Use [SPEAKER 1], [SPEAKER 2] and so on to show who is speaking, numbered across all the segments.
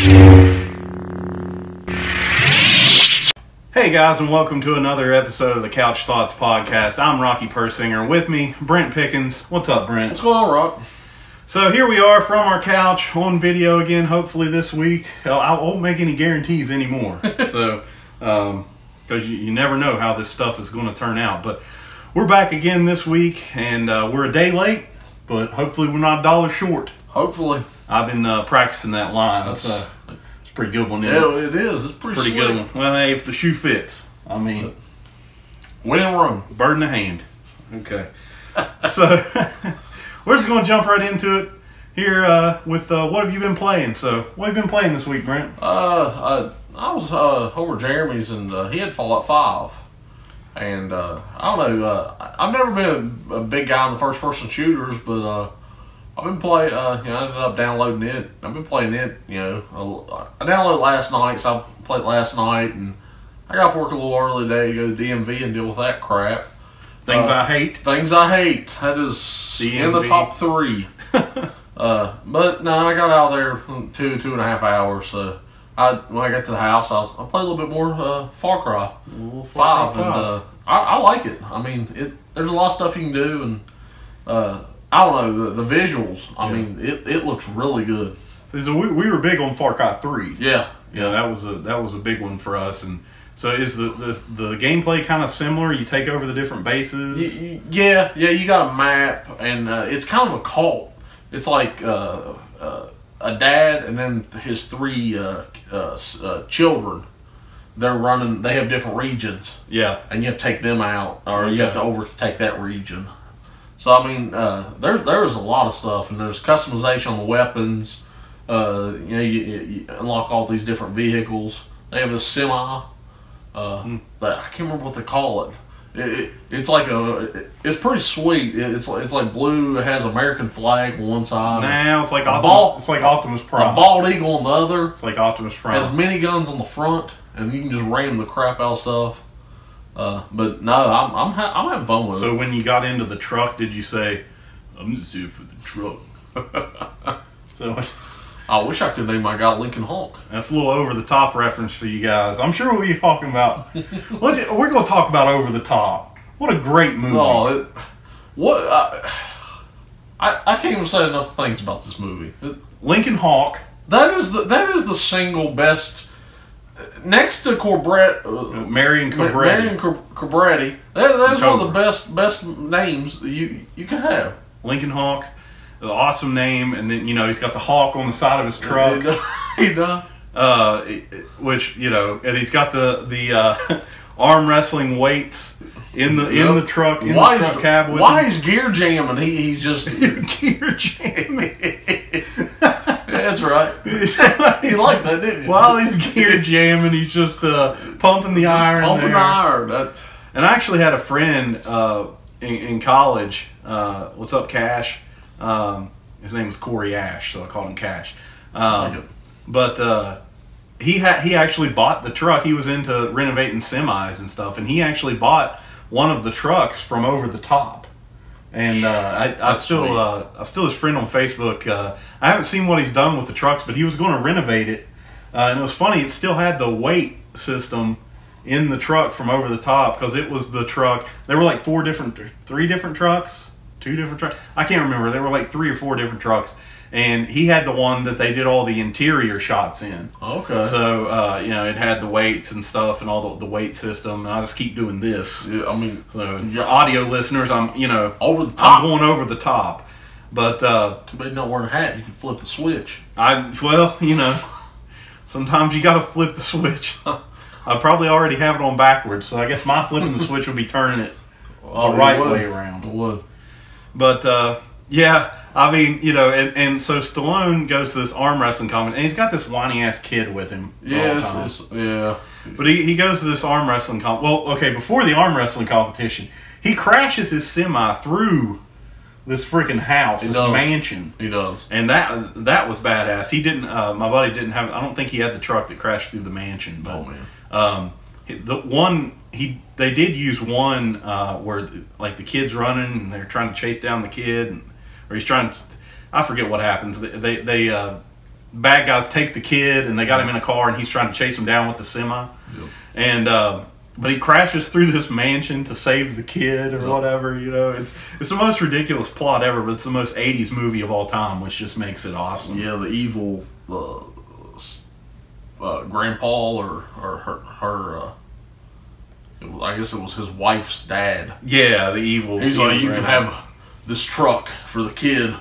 [SPEAKER 1] Hey guys, and welcome to another episode of the Couch Thoughts Podcast. I'm Rocky Persinger. With me, Brent Pickens. What's up, Brent?
[SPEAKER 2] What's going on, Rock?
[SPEAKER 1] So here we are from our couch on video again, hopefully this week. I won't make any guarantees anymore. So, because you never know how this stuff is going to turn out. But we're back again this week, and we're a day late, but hopefully we're not a dollar short.
[SPEAKER 2] Hopefully.
[SPEAKER 1] I've been practicing that line.
[SPEAKER 2] That's
[SPEAKER 1] it's a pretty good one, isn't
[SPEAKER 2] yeah,
[SPEAKER 1] it?
[SPEAKER 2] it is. It's pretty
[SPEAKER 1] Good one. Well, hey, if the shoe fits. I mean,
[SPEAKER 2] win and run.
[SPEAKER 1] Bird in the hand. Okay. So, we're just going to jump right into it here with what have you been playing? So, what have you been playing this week, Brent?
[SPEAKER 2] I was over Jeremy's, and he had Fallout 5. And I don't know, I've never been a big guy in the first-person shooters, but I've been playing, I ended up downloading it. I've been playing it, I downloaded it last night, so I played it last night, and I got off work a little early today to go to DMV and deal with that crap.
[SPEAKER 1] Things I hate.
[SPEAKER 2] Things I hate. That is DMV. In the top 3. But no, I got out there in 2.5 hours. So when I got to the house, I played a little bit more Far Cry 5, and I like it. I mean, there's a lot of stuff you can do, and I don't know, the visuals. I mean, it looks really good.
[SPEAKER 1] So we were big on Far Cry 3.
[SPEAKER 2] Yeah,
[SPEAKER 1] that was a big one for us. And so is the gameplay kind of similar? You take over the different bases.
[SPEAKER 2] Yeah. You got a map, and it's kind of a cult. It's like a dad and then his 3 children. They have different regions.
[SPEAKER 1] Yeah,
[SPEAKER 2] and you have to take them out, or you have to overtake that region. So I mean, there's a lot of stuff, and there's customization on the weapons. You unlock all these different vehicles. They have a semi. That I can't remember what they call it. It's like it's pretty sweet. It's like blue. It has American flag on one side.
[SPEAKER 1] Nah, it's like Optimus Prime.
[SPEAKER 2] A bald eagle on the other.
[SPEAKER 1] It's like Optimus Prime.
[SPEAKER 2] Has miniguns on the front, and you can just ram the crap out of stuff. But no, I'm having fun with it.
[SPEAKER 1] So when you got into the truck, did you say, "I'm just here for the truck"? So
[SPEAKER 2] I wish I could name my guy Lincoln Hawk.
[SPEAKER 1] That's a little over the top reference for you guys. I'm sure we'll be talking about. We're going to talk about Over the Top. What a great movie!
[SPEAKER 2] Oh, I can't even say enough things about this movie.
[SPEAKER 1] Lincoln Hawk.
[SPEAKER 2] That is the single best. Next to
[SPEAKER 1] Marion
[SPEAKER 2] Cobretti, that's one of the best names you can have.
[SPEAKER 1] Lincoln Hawk, the awesome name, and then he's got the hawk on the side of his truck.
[SPEAKER 2] He does.
[SPEAKER 1] And he's got the arm wrestling weights in the truck the truck cab with
[SPEAKER 2] why
[SPEAKER 1] him.
[SPEAKER 2] He's gear jamming? He's just
[SPEAKER 1] gear jamming.
[SPEAKER 2] That's right. You like that, didn't you?
[SPEAKER 1] While he's gear jamming, he's just pumping the iron.
[SPEAKER 2] Pumping the iron.
[SPEAKER 1] And I actually had a friend in college. What's up, Cash? His name was Corey Ash, so I called him Cash. But he actually bought the truck. He was into renovating semis and stuff, and he actually bought one of the trucks from Over the Top. And I still his friend on Facebook. I haven't seen what he's done with the trucks, but he was going to renovate it. And it was funny. It still had the weight system in the truck from Over the Top, because it was the truck. There were like 2 different trucks. I can't remember. There were like 3 or 4 different trucks, and he had the one that they did all the interior shots in.
[SPEAKER 2] Okay.
[SPEAKER 1] So it had the weights and stuff and all the weight system. And I just keep doing this.
[SPEAKER 2] Yeah, I mean,
[SPEAKER 1] so for audio listeners, I'm
[SPEAKER 2] over the top.
[SPEAKER 1] I'm going over the top. But
[SPEAKER 2] too bad you're not wearing a hat. You can flip the switch.
[SPEAKER 1] Sometimes you got to flip the switch. I probably already have it on backwards, so I guess my flipping the switch will be turning it the right way around.
[SPEAKER 2] It would.
[SPEAKER 1] But I mean, and so Stallone goes to this arm wrestling competition, and he's got this whiny ass kid with him.
[SPEAKER 2] Yeah.
[SPEAKER 1] But he goes to this arm wrestling before the arm wrestling competition, he crashes his semi through this freaking house, mansion.
[SPEAKER 2] He does.
[SPEAKER 1] And that was badass. He didn't. My buddy didn't have. I don't think he had the truck that crashed through the mansion. But, they did use one where like the kid's running and they're trying to chase down the kid, or he's trying. I forget what happens. bad guys take the kid, and they got him in a car, and he's trying to chase him down with the semi.
[SPEAKER 2] Yep.
[SPEAKER 1] And but he crashes through this mansion to save the kid or whatever. You know, it's the most ridiculous plot ever, but it's the most '80s movie of all time, which just makes it awesome.
[SPEAKER 2] Yeah, the evil grandpa or her. I guess it was his wife's dad.
[SPEAKER 1] Yeah, the evil.
[SPEAKER 2] He's like, you can have this truck for the kid.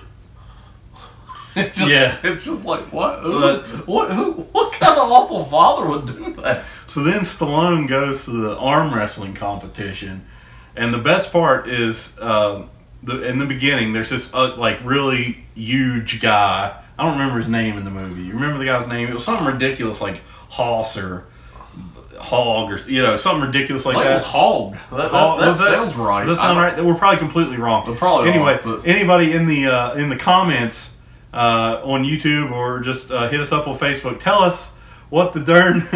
[SPEAKER 2] It's just like, what? What kind of awful father would do that?
[SPEAKER 1] So then Stallone goes to the arm wrestling competition, and the best part is in the beginning. There's this like really huge guy. I don't remember his name in the movie. You remember the guy's name? It was something ridiculous like Hoss or Hog or something ridiculous like that.
[SPEAKER 2] It was Hog. That sounds right.
[SPEAKER 1] Does that sound right? We're probably completely wrong. Anyway, anybody in the comments on YouTube or just hit us up on Facebook, tell us what the darn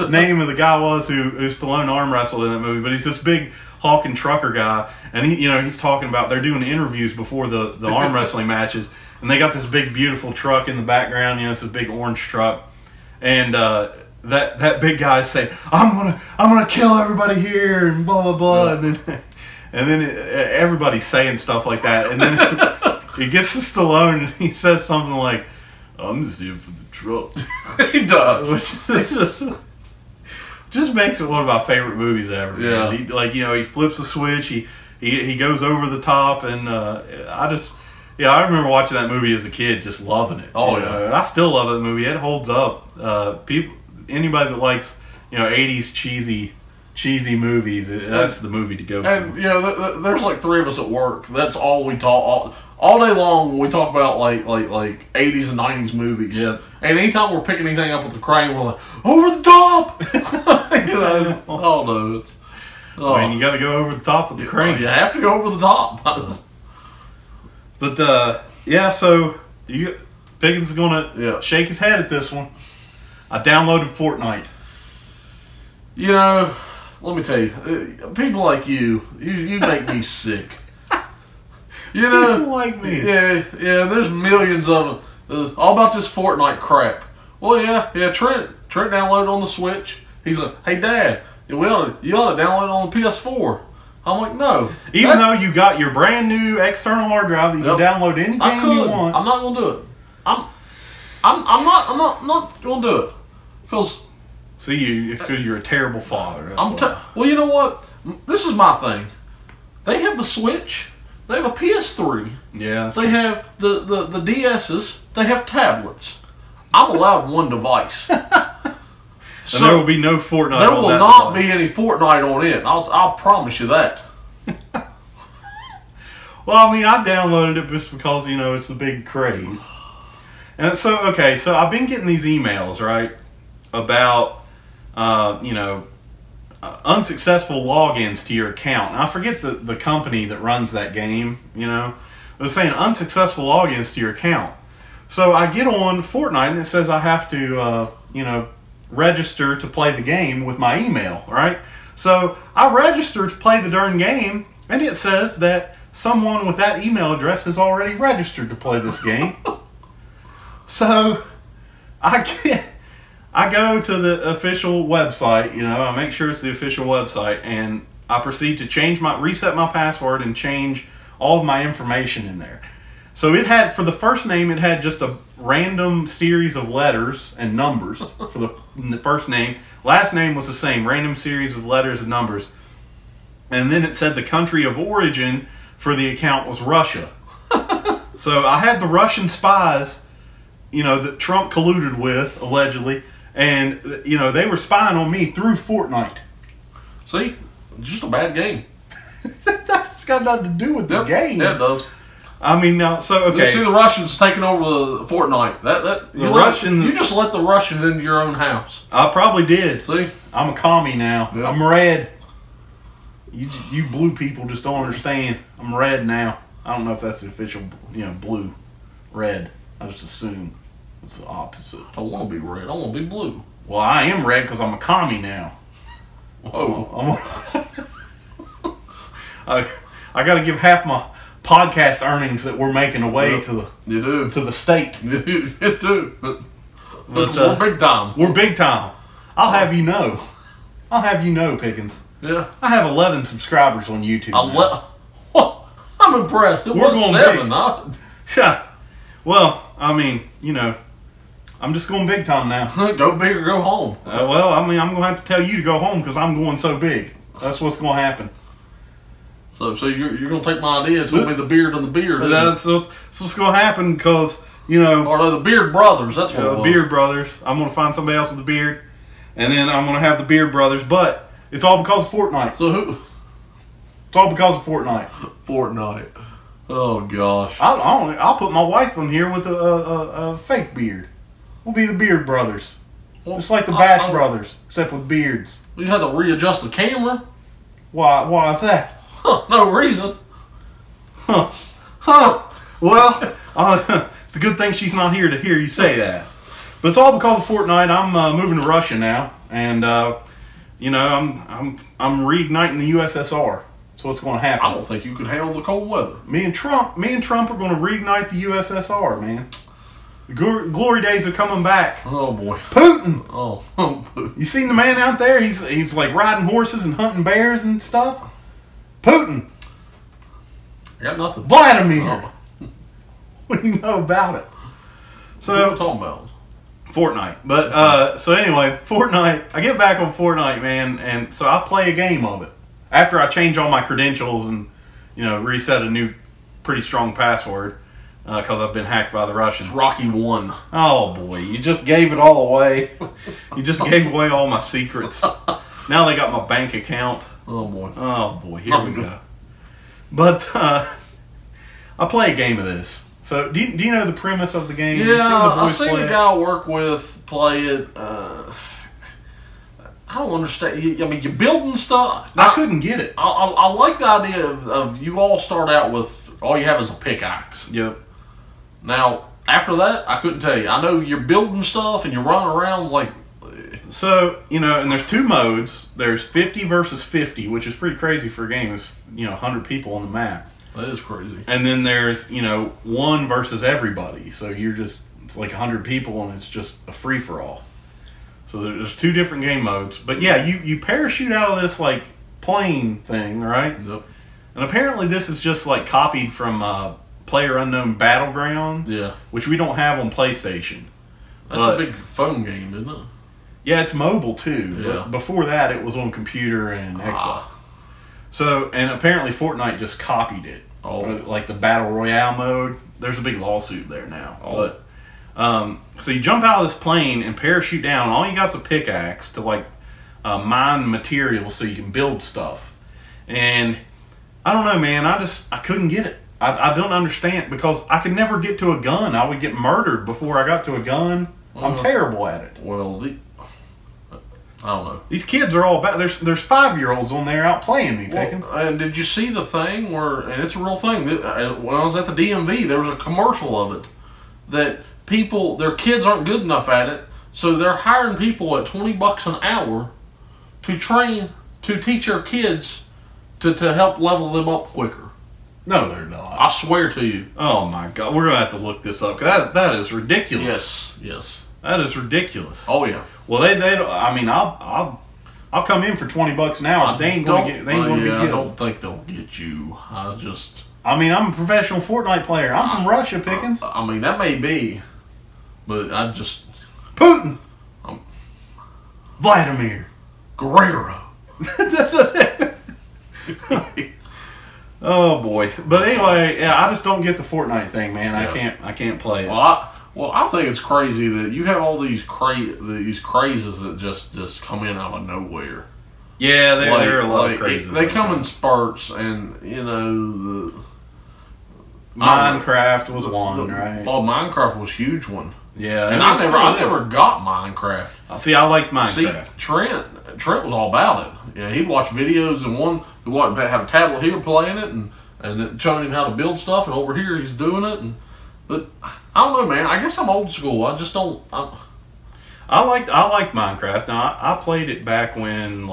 [SPEAKER 1] name of the guy was who Stallone arm wrestled in that movie. But he's this big hawking trucker guy, and he's talking about they're doing interviews before the arm wrestling matches, and they got this big beautiful truck in the background. It's this big orange truck, and that big guy saying, I'm gonna kill everybody here and blah blah blah, and then everybody's saying stuff like that, and then he gets to Stallone and he says something like, I'm just here for the truck.
[SPEAKER 2] He does.
[SPEAKER 1] Which just makes it one of my favorite movies ever.
[SPEAKER 2] Yeah.
[SPEAKER 1] He flips a switch, he goes over the top, and I remember watching that movie as a kid, just loving it.
[SPEAKER 2] Oh yeah.
[SPEAKER 1] I still love that movie. It holds up. Anybody that likes 80s cheesy movies, that's the movie to go for.
[SPEAKER 2] And there's like three of us at work. That's all we talk all day long. We talk about like 80s and 90s movies.
[SPEAKER 1] Yeah.
[SPEAKER 2] And anytime we're picking anything up with the crane, we're like, over the top. Oh no, it's.
[SPEAKER 1] I mean, you got to go over the top of the crane.
[SPEAKER 2] You have to go over the top.
[SPEAKER 1] But so Piggins is gonna shake his head at this one. I downloaded Fortnite.
[SPEAKER 2] Let me tell you, people like you make me sick.
[SPEAKER 1] People like me.
[SPEAKER 2] Yeah, there's millions of them. All about this Fortnite crap. Well, yeah, Trent downloaded on the Switch. He's like, hey, Dad, you ought to download it on the PS4. I'm like, no.
[SPEAKER 1] Even though you got your brand new external hard drive that you can download anything you want.
[SPEAKER 2] I'm not going to do it. I'm not going to do it. Because...
[SPEAKER 1] See, it's because you're a terrible father.
[SPEAKER 2] Well, you know what? This is my thing. They have the Switch. They have a PS3.
[SPEAKER 1] Yeah.
[SPEAKER 2] They have the DSs. They have tablets. I'm allowed one device.
[SPEAKER 1] So there will be no Fortnite.
[SPEAKER 2] There will not be any Fortnite on it. I'll promise you that.
[SPEAKER 1] Well, I mean, I downloaded it just because it's a big craze. And so I've been getting these emails about unsuccessful logins to your account. And I forget the company that runs that game. It was saying unsuccessful logins to your account. So I get on Fortnite and it says I have to register to play the game with my email, right? So I registered to play the darn game, and it says that someone with that email address has already registered to play this game. So I go to the official website, I make sure it's the official website, and I proceed to reset my password and change all of my information in there. So it had, for the first name, it had just a random series of letters and numbers for the first name. Last name was the same, random series of letters and numbers. And then it said the country of origin for the account was Russia. So I had the Russian spies, that Trump colluded with, allegedly, and, they were spying on me through Fortnite.
[SPEAKER 2] See? Just a bad game.
[SPEAKER 1] That's got nothing to do with the game.
[SPEAKER 2] Yeah, it does.
[SPEAKER 1] I mean, now,
[SPEAKER 2] You see the Russians taking over Fortnite. You just let the Russians into your own house.
[SPEAKER 1] I probably did.
[SPEAKER 2] See?
[SPEAKER 1] I'm a commie now.
[SPEAKER 2] Yep.
[SPEAKER 1] I'm red. You blue people just don't understand. I'm red now. I don't know if that's the official, blue. Red. I just assume it's the opposite.
[SPEAKER 2] I don't want to be red. I want to be blue.
[SPEAKER 1] Well, I am red because I'm a commie now.
[SPEAKER 2] Whoa.
[SPEAKER 1] I got to give half my podcast earnings that we're making away to the
[SPEAKER 2] You do.
[SPEAKER 1] to the state.
[SPEAKER 2] You do. But we're big time.
[SPEAKER 1] We're big time. I'll have you know. Pickens.
[SPEAKER 2] Yeah.
[SPEAKER 1] I have 11 subscribers on YouTube.
[SPEAKER 2] I'm impressed. It
[SPEAKER 1] We're
[SPEAKER 2] was
[SPEAKER 1] going
[SPEAKER 2] 7.
[SPEAKER 1] Yeah. Well, I mean, I'm just going big time now.
[SPEAKER 2] Go big or go home.
[SPEAKER 1] Well, I mean, I'm going to have to tell you to go home because I'm going so big. That's what's going to happen.
[SPEAKER 2] So you're going to take my idea. It's going to be the beard and the beard.
[SPEAKER 1] That's what's going to happen because,
[SPEAKER 2] Or the Beard Brothers. That's what it was.
[SPEAKER 1] Beard Brothers. I'm going to find somebody else with a beard. And then I'm going to have the Beard Brothers. But it's all because of Fortnite.
[SPEAKER 2] So who?
[SPEAKER 1] It's all because of Fortnite.
[SPEAKER 2] Fortnite. Oh, gosh.
[SPEAKER 1] I'll put my wife on here with a fake beard. We'll be the Beard Brothers.
[SPEAKER 2] Well,
[SPEAKER 1] Just like the Bash Brothers, except with beards.
[SPEAKER 2] You had to readjust the camera.
[SPEAKER 1] Why is that?
[SPEAKER 2] No reason.
[SPEAKER 1] Well, it's a good thing she's not here to hear you say that. But it's all because of Fortnite. I'm moving to Russia now, and I'm reigniting the USSR. That's what's going to happen.
[SPEAKER 2] I don't think you could handle the cold weather.
[SPEAKER 1] Me and Trump are going to reignite the USSR, man. The glory days are coming back.
[SPEAKER 2] Oh boy,
[SPEAKER 1] Putin.
[SPEAKER 2] Oh,
[SPEAKER 1] You seen the man out there? He's like riding horses and hunting bears and stuff. Putin.
[SPEAKER 2] I got nothing.
[SPEAKER 1] Vladimir.
[SPEAKER 2] Oh.
[SPEAKER 1] What do you know about it?
[SPEAKER 2] What are we talking about?
[SPEAKER 1] Fortnite. But so anyway, Fortnite. I get back on Fortnite, man, and so I play a game of it after I change all my credentials and reset a new pretty strong password because I've been hacked by the Russians.
[SPEAKER 2] Rocky 1.
[SPEAKER 1] Oh boy, you just gave it all away. You just gave away all my secrets. Now they got my bank account.
[SPEAKER 2] Oh boy.
[SPEAKER 1] Oh boy, here we go. But I play a game of this. So do you know the premise of the game?
[SPEAKER 2] Yeah, I seen a guy I work with play it. I don't understand. I mean, you're building stuff.
[SPEAKER 1] I couldn't get it.
[SPEAKER 2] I like the idea of you all start out with all you have is a pickaxe.
[SPEAKER 1] Yep.
[SPEAKER 2] Now, after that, I couldn't tell you. I know you're building stuff and you're running around like...
[SPEAKER 1] So, and there's 2 modes. There's 50 versus 50, which is pretty crazy for a game. There's, 100 people on the map.
[SPEAKER 2] That is crazy.
[SPEAKER 1] And then there's, 1 versus everybody. So it's like 100 people and it's just a free-for-all. So there's 2 different game modes. But yeah, you parachute out of this, like, plane thing, right?
[SPEAKER 2] Yep.
[SPEAKER 1] And apparently this is just, like, copied from PlayerUnknown Battlegrounds.
[SPEAKER 2] Yeah.
[SPEAKER 1] Which we don't have on PlayStation.
[SPEAKER 2] That's a big phone game, isn't it?
[SPEAKER 1] Yeah, it's mobile too.
[SPEAKER 2] Yeah.
[SPEAKER 1] But before that, it was on computer and Xbox. So, and apparently Fortnite just copied it.
[SPEAKER 2] Oh.
[SPEAKER 1] Like the Battle Royale mode. There's a big lawsuit there now.
[SPEAKER 2] Oh.
[SPEAKER 1] But, so you jump out of this plane and parachute down. All you got's a pickaxe to like mine materials so you can build stuff. And I don't know, man. I couldn't get it. I don't understand because I could never get to a gun. I would get murdered before I got to a gun. I'm terrible at it.
[SPEAKER 2] Well, I don't know.
[SPEAKER 1] These kids are all about. There's 5-year-olds on there out playing me, Pickens.
[SPEAKER 2] Well, and did you see the thing where? And it's a real thing. When I was at the DMV, there was a commercial of it that their kids aren't good enough at it, so they're hiring people at $20 an hour to teach their kids to help level them up quicker.
[SPEAKER 1] No, they're not.
[SPEAKER 2] I swear to you.
[SPEAKER 1] Oh my God, we're gonna have to look this up. That is ridiculous.
[SPEAKER 2] Yes.
[SPEAKER 1] That is ridiculous.
[SPEAKER 2] Oh yeah.
[SPEAKER 1] Well, they I mean, I'll come in for $20 an hour. But they ain't gonna get. They ain't gonna be good.
[SPEAKER 2] I don't think they'll get you.
[SPEAKER 1] I mean, I'm a professional Fortnite player. I'm from Russia, Pickens.
[SPEAKER 2] I mean, that may be, but
[SPEAKER 1] Putin. Vladimir
[SPEAKER 2] Guerrero.
[SPEAKER 1] Oh boy! But anyway, yeah, I just don't get the Fortnite thing, man. Yeah. I can't play it.
[SPEAKER 2] Well, I think it's crazy that you have all these crazes that just come in out of nowhere.
[SPEAKER 1] Yeah, there are a lot of crazes.
[SPEAKER 2] They come in spurts, and the
[SPEAKER 1] Minecraft was one, right?
[SPEAKER 2] Oh, Minecraft was a huge one.
[SPEAKER 1] Yeah,
[SPEAKER 2] and I never got Minecraft.
[SPEAKER 1] See, I liked Minecraft.
[SPEAKER 2] See, Trent was all about it. Yeah, he'd watch videos and have a tablet here playing it and showing him how to build stuff, and over here he's doing it. But I don't know, man. I guess I'm old school. I just don't.
[SPEAKER 1] I liked Minecraft. Now I played it back when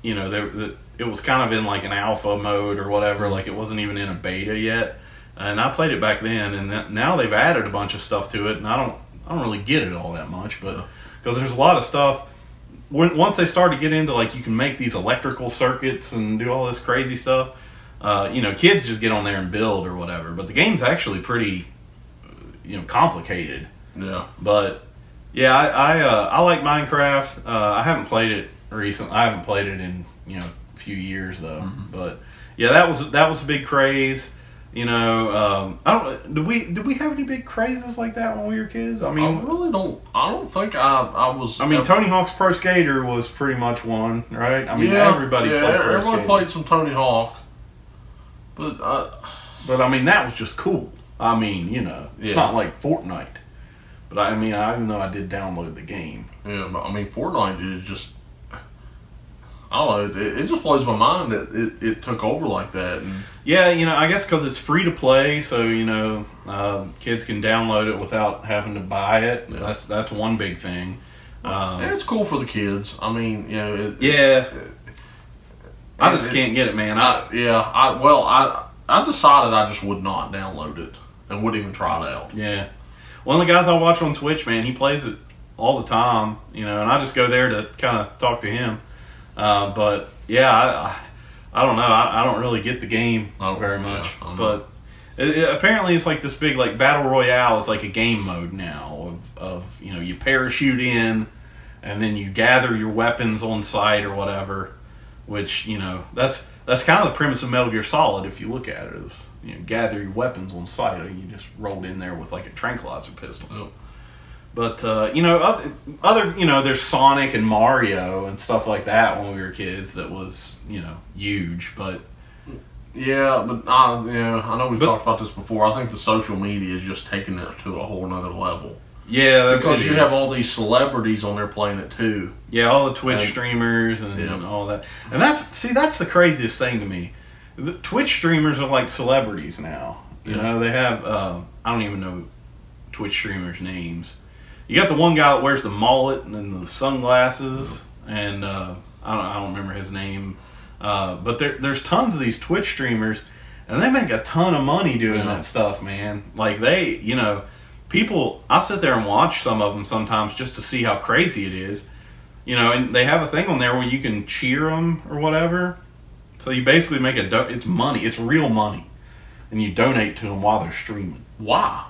[SPEAKER 1] it was kind of in like an alpha mode or whatever. Like it wasn't even in a beta yet. and I played it back then. And now they've added a bunch of stuff to it, and I don't really get it all that much, but because there's a lot of stuff. Once they start to get into like you can make these electrical circuits and do all this crazy stuff, kids just get on there and build or whatever. But the game's actually pretty, complicated.
[SPEAKER 2] Yeah.
[SPEAKER 1] But yeah, I like Minecraft. I haven't played it recently. I haven't played it in a few years though. Mm-hmm. But yeah, that was a big craze. I don't. Did we have any big crazes like that when we were kids? I mean,
[SPEAKER 2] I really don't. I don't think I was.
[SPEAKER 1] I mean, Tony Hawk's Pro Skater was pretty much one, right? I mean, everybody played Pro Skater.
[SPEAKER 2] Everyone played some Tony Hawk, but
[SPEAKER 1] I mean, that was just cool. I mean, it's not like Fortnite. But I mean, even though I did download the game.
[SPEAKER 2] Yeah, but I mean, Fortnite is just. I don't know. It just blows my mind that it took over like that. And
[SPEAKER 1] yeah, I guess because it's free to play, so kids can download it without having to buy it. Yeah. That's one big thing.
[SPEAKER 2] And it's cool for the kids. I mean,
[SPEAKER 1] I just can't get it, man.
[SPEAKER 2] I decided I just would not download it and wouldn't even try it out.
[SPEAKER 1] Yeah, one of the guys I watch on Twitch, man, he plays it all the time. And I just go there to kind of talk to him. But yeah, I don't know. I don't really get the game very much. Yeah, but apparently it's like this big like battle royale. It's like a game mode now of you parachute in, and then you gather your weapons on site or whatever. Which that's kind of the premise of Metal Gear Solid if you look at it. Is gather your weapons on site. You just rolled in there with like a tranquilizer pistol.
[SPEAKER 2] Yep.
[SPEAKER 1] But other there's Sonic and Mario and stuff like that when we were kids. That was huge. But
[SPEAKER 2] yeah, but I know we've talked about this before. I think the social media is just taking it to a whole nother level.
[SPEAKER 1] Yeah,
[SPEAKER 2] because you have all these celebrities on there playing it too.
[SPEAKER 1] Yeah, all the Twitch streamers and all that. And that's the craziest thing to me. The Twitch streamers are like celebrities now. They have I don't even know Twitch streamers' names. You got the one guy that wears the mullet and the sunglasses, and I don't remember his name. But there's tons of these Twitch streamers, and they make a ton of money doing that stuff, man. Like people, I sit there and watch some of them sometimes just to see how crazy it is. And they have a thing on there where you can cheer them or whatever. So you basically make it's money, it's real money, and you donate to them while they're streaming.
[SPEAKER 2] Wow.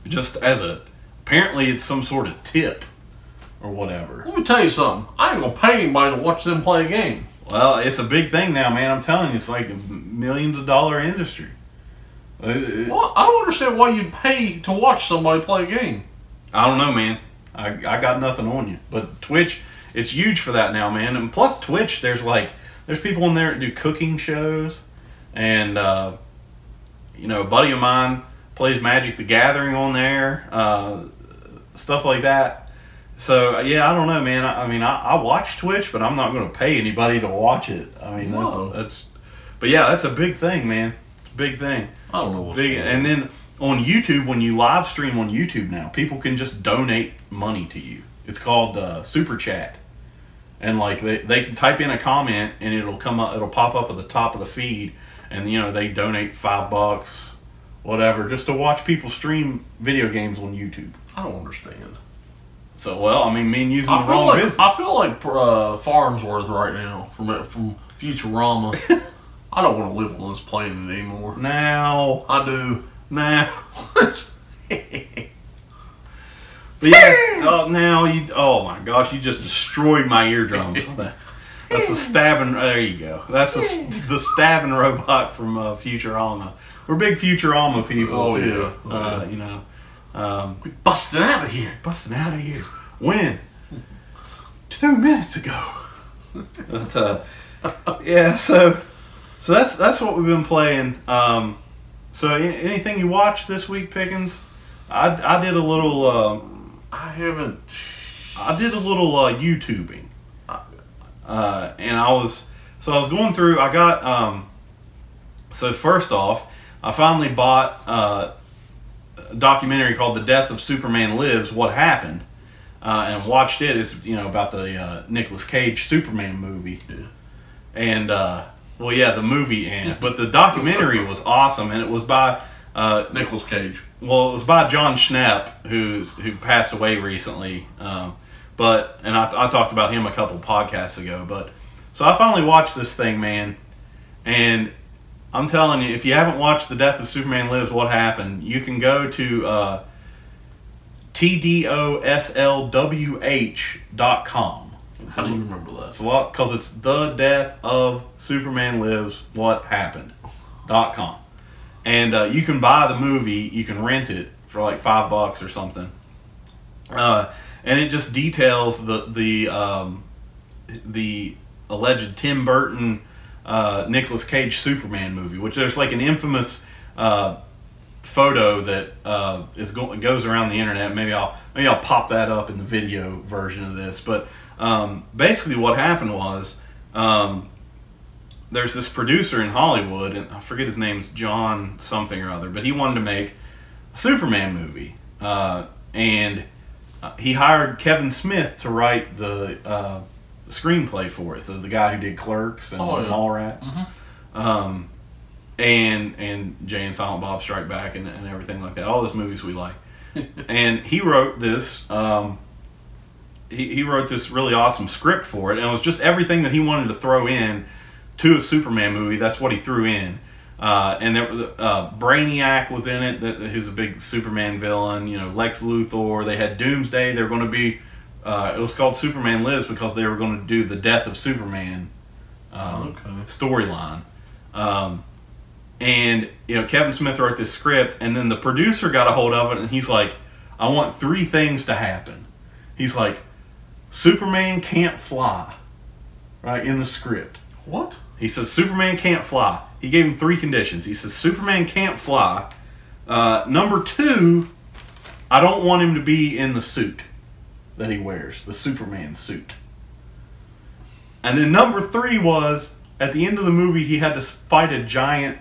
[SPEAKER 1] Just apparently it's some sort of tip or whatever.
[SPEAKER 2] Let me tell you something. I ain't gonna pay anybody to watch them play a game.
[SPEAKER 1] Well, it's a big thing now, man. I'm telling you, it's like a millions of dollar industry.
[SPEAKER 2] Well, I don't understand why you'd pay to watch somebody play a game.
[SPEAKER 1] I don't know, man. I got nothing on you. But Twitch, it's huge for that now, man. And plus Twitch, there's people in there that do cooking shows. And, a buddy of mine plays Magic the Gathering on there. Stuff like that. So, yeah, I don't know, man. I watch Twitch, but I'm not going to pay anybody to watch it. I mean, but yeah, that's a big thing, man. It's a big thing.
[SPEAKER 2] I don't know what's going on.
[SPEAKER 1] And then on YouTube, when you live stream on YouTube now, people can just donate money to you. It's called Super Chat. And like they can type in a comment and it'll come up, it'll pop up at the top of the feed, and they donate $5, whatever, just to watch people stream video games on YouTube.
[SPEAKER 2] I don't understand.
[SPEAKER 1] So using the wrong business.
[SPEAKER 2] I feel like Farnsworth right now from Futurama. I don't want to live on this planet anymore.
[SPEAKER 1] Now.
[SPEAKER 2] I do.
[SPEAKER 1] Now. But yeah, oh my gosh, you just destroyed my eardrums. That's the stabbing, there you go. That's the stabbing robot from Futurama. We're big Futurama people too.
[SPEAKER 2] Yeah. We busted out of here.
[SPEAKER 1] When? 2 minutes ago. But, yeah, so that's what we've been playing. So anything you watched this week, Pickens? I did a little.
[SPEAKER 2] I haven't.
[SPEAKER 1] I did a little YouTubing, and I was going through. I got so first off, I finally bought a documentary called "The Death of Superman Lives: What Happened," and watched it. It's about the Nicolas Cage Superman movie, and Well, yeah, the movie but the documentary was awesome, and it was by
[SPEAKER 2] Nicolas Cage.
[SPEAKER 1] Well, it was by John Schnepp, who passed away recently. But I talked about him a couple podcasts ago. But so I finally watched this thing, man, and I'm telling you, if you haven't watched The Death of Superman Lives, What Happened, you can go to TDOSLWH.com.
[SPEAKER 2] How do you remember that?
[SPEAKER 1] It's a lot because it's The Death of Superman Lives, What Happened.com. And you can buy the movie, you can rent it for like $5 or something. And it just details the alleged Tim Burton Nicolas Cage Superman movie, which there's like an infamous photo that goes around the internet. Maybe I'll pop that up in the video version of this. But basically what happened was there's this producer in Hollywood, and I forget his name's John something or other, but he wanted to make a Superman movie. And he hired Kevin Smith to write the screenplay for it. So the guy who did Clerks and Mallrats. Mm-hmm. And Jay and Silent Bob Strike Back and everything like that. All those movies we like. And he wrote this... he wrote this really awesome script for it, and it was just everything that he wanted to throw in to a Superman movie. That's what he threw in. And there Brainiac was in it, who's a big Superman villain. You know, Lex Luthor. They had Doomsday. They were going to be... it was called Superman Lives because they were going to do the Death of Superman storyline. And, you know, Kevin Smith wrote this script, and then the producer got a hold of it, and he's like, I want 3 things to happen. He's like, Superman can't fly, right, in the script.
[SPEAKER 2] What?
[SPEAKER 1] He says, Superman can't fly. He gave him 3 conditions. He says, Superman can't fly. Number 2, I don't want him to be in the suit that he wears, the Superman suit. And then number 3 was, at the end of the movie, he had to fight a giant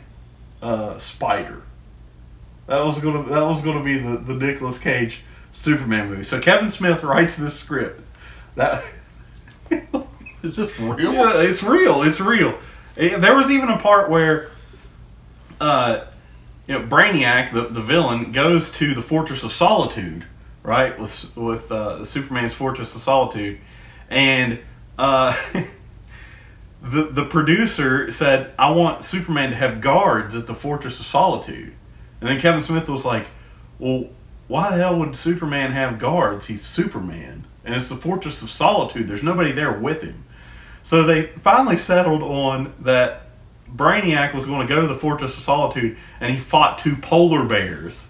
[SPEAKER 1] spider. That was gonna be the Nicolas Cage Superman movie. So Kevin Smith writes this script. That
[SPEAKER 2] is this real?
[SPEAKER 1] Yeah, it's real. It's real. There was even a part where, Brainiac, the villain, goes to the Fortress of Solitude, right, with Superman's Fortress of Solitude, and the producer said, I want Superman to have guards at the Fortress of Solitude. And then Kevin Smith was like, well, why the hell would Superman have guards? He's Superman. And it's the Fortress of Solitude. There's nobody there with him. So they finally settled on that Brainiac was going to go to the Fortress of Solitude, and he fought 2 polar bears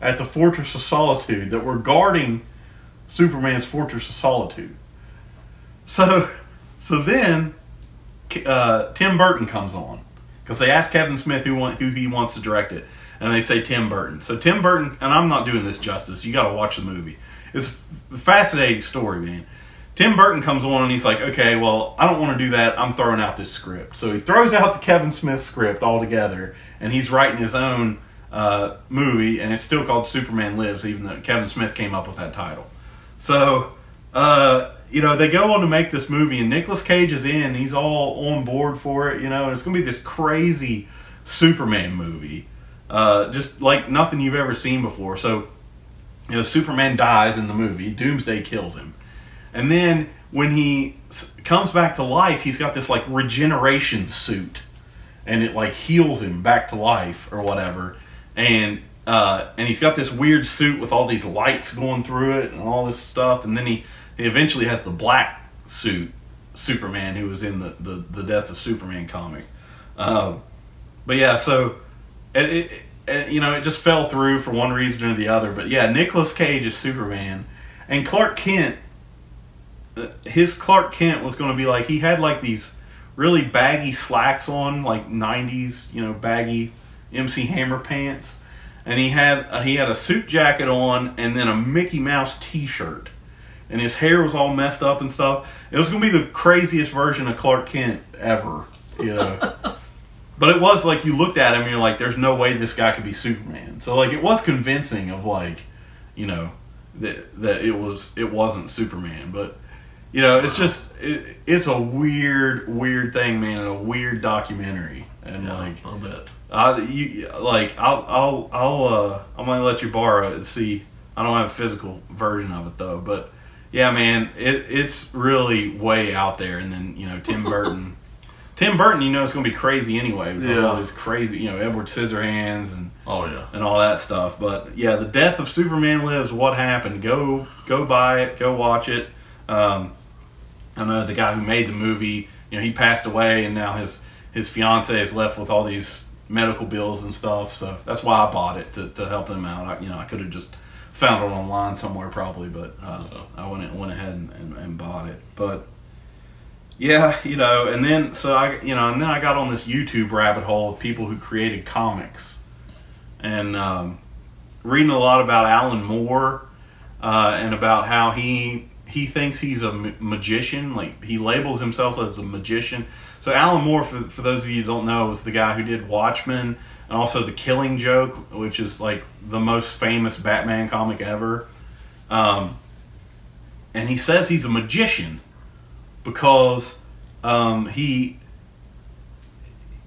[SPEAKER 1] at the Fortress of Solitude that were guarding Superman's Fortress of Solitude. So then Tim Burton comes on, because they asked Kevin Smith who he wants to direct it, and they say Tim Burton. So Tim Burton, and I'm not doing this justice, you got to watch the movie. It's a fascinating story, man. Tim Burton comes on and he's like, okay, well, I don't want to do that. I'm throwing out this script. So he throws out the Kevin Smith script altogether, and he's writing his own movie, and it's still called Superman Lives, even though Kevin Smith came up with that title. So, they go on to make this movie, and Nicolas Cage is in. He's all on board for it, and it's going to be this crazy Superman movie, just like nothing you've ever seen before. So, Superman dies in the movie. Doomsday kills him. And then when he comes back to life, he's got this like regeneration suit, and it like heals him back to life or whatever. And he's got this weird suit with all these lights going through it and all this stuff. And then he eventually has the black suit Superman, who was in the Death of Superman comic. But yeah, so it just fell through for one reason or the other. But yeah, Nicolas Cage is Superman, and Clark Kent. His Clark Kent was going to be like, he had like these really baggy slacks on, like 90s, baggy MC Hammer pants, and he had a suit jacket on, and then a Mickey Mouse t-shirt, and his hair was all messed up and stuff. It was going to be the craziest version of Clark Kent ever, But it was like, you looked at him and you're like, there's no way this guy could be Superman. So like, it was convincing of like, that it wasn't Superman. But it's just it's a weird thing, man, and a weird documentary, and
[SPEAKER 2] I'll bet.
[SPEAKER 1] I'm gonna let you borrow it and see. I don't have a physical version of it though, but yeah, man, it's really way out there. And then Tim Burton, it's gonna be crazy anyway because all this crazy, Edward Scissorhands and and all that stuff. But yeah, The Death of Superman Lives: What Happened. Go buy it, go watch it. I know the guy who made the movie, he passed away, and now his fiance is left with all these medical bills and stuff. So that's why I bought it to help him out. I could have just found it online somewhere probably, but I went ahead and bought it. But yeah, and then I got on this YouTube rabbit hole of people who created comics, and reading a lot about Alan Moore and about how he thinks he's a magician. Like, he labels himself as a magician. So Alan Moore, for those of you who don't know, was the guy who did Watchmen and also The Killing Joke, which is like the most famous Batman comic ever. And he says he's a magician because